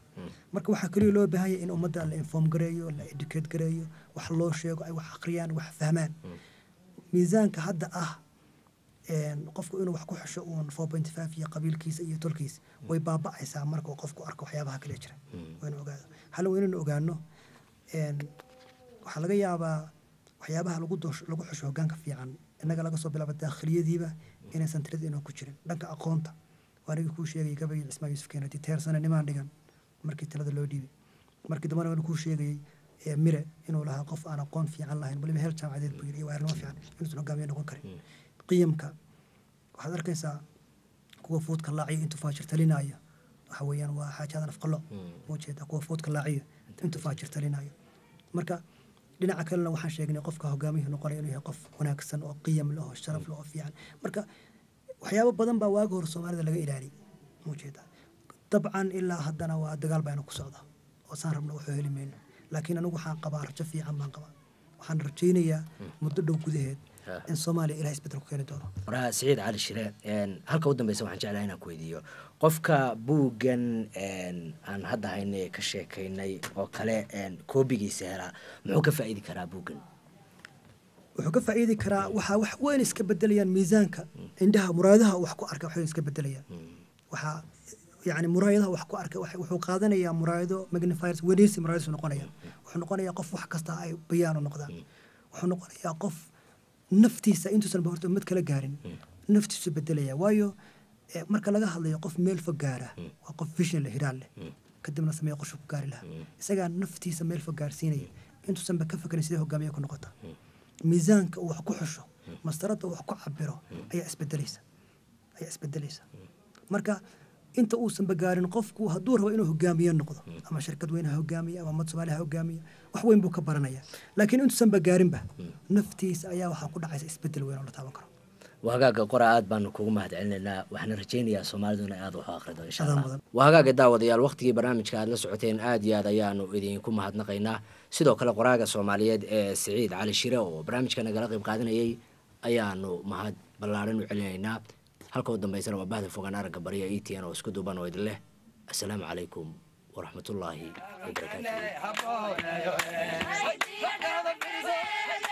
marka waxa kaliya loo baahan yahay in ummadda la inform gareeyo la educate gareeyo wax loo sheego ay wax aqriyaan wax fahmaan ميزانك هذا قفكو إنه وحكو حشؤون 4.5 يا قبيل كيس أي تركيس ويبابا عيسى مركو قفكو أركو حيابها كل شيء وين وقاعد هل وين وقاعدنه وحلقة يابا وحيابها لقو حشو كان كفي عن إنك لقى صوب لعبة داخلية ديبا إن سنترد إنه كشرين لك أقونتا وأنا كل شيء قبل اسمه يوسف كانت تيرسنا نمان دكان مركي تلاد اللي ديبي مركي دمنا وأنا كل شيء ميرة إنه لها قف أنا قون في عن الله بل مهل كان عدد بيري وعرنا في عن إنه تنقام ينقون كريم قيمك وحضر كيسا كوا فوت كلاعي أنتو فاجر تلينايا حويا وحاجة هذا نفقله موجود كوا فوت كلاعي أنتو فاجر تلينايا مركا لنا أكلنا وحن شيء قفك هجامي نقول إنه قف هناك سن وقيم له الشرف له في عن مركا وحياة بدن بواجه الصومال ذا لقى إلهي موجود طبعا إلا هدنا ودقال بينه كسودة وصار من وحيه منه لكن أنا وحنا قبار شفي عمان قبار وحنا رجينيا مدة وجودهد إن الصومالي إلى إثبات كيان دوره. ورا سعيد على الشراء هل كودن بيسمع جعل هنا كويديو قفك بوجن عن هذا هيني كشيك هيني أو كلا كوبيجي سهرة معك فائدة كرا بوجن. وحك فائدة كرا وين إسكبدليان ميزانك عندها مرادها وحكو أركب وحين إسكبدليان وح يعني مرايدها وحكو أركب وحو قادنا يا مرايدو ماجنيفايرز وديس مرايدس نقونيا وحنقونا يا قف وحكستا أي بيان ونقدان وحنقونا يا قف نفتيسا إنتو سنبهرتو متكلا جارين نفتيسو بدليا وايو مركا لغا هذا يقف ميل فقارة وقف فيشن لهرال كدمنا سمي قشو فقاري لها إساقا نفتيسا ميل فقار سيني إنتو سنبكفك نسيده قامي يكون نقطة ميزانك وحكو حشو مسترد وحكو عبرو أي أسبدليسا مركا inta uusan bagaarin qofku hadduu rabo inuu hogaamiye noqdo ama shirkad weyn ha hogaamiye ama mad Soomaali ha hogaamiye wax weyn buu ka baranaya laakiin intuusan bagaarin ba naftiisa ayaa waxa ku dhacaysa isbedel weyn oo la taaban karo وهاجا قراءات بانو كوجو مهد علنا وإحنا رجينا سومالدنا آد وحاقرده إن شاء الله وهاجا داود يا الوقت جي برنامج كهاد لسعتين آد يا ديانو إذا كم مهد نقينا سيدو كلا قراءة سوماليات سعيد على الشراء برنامج كنا قلقي بقادنا أيانو مهد بلارن وعلينا halka ugu dambeysana waa bahda fogaan aragga bariya ETN oo isku duuban oo idin leh assalaamu calaykum waraxmatullaahi wabarakaatuh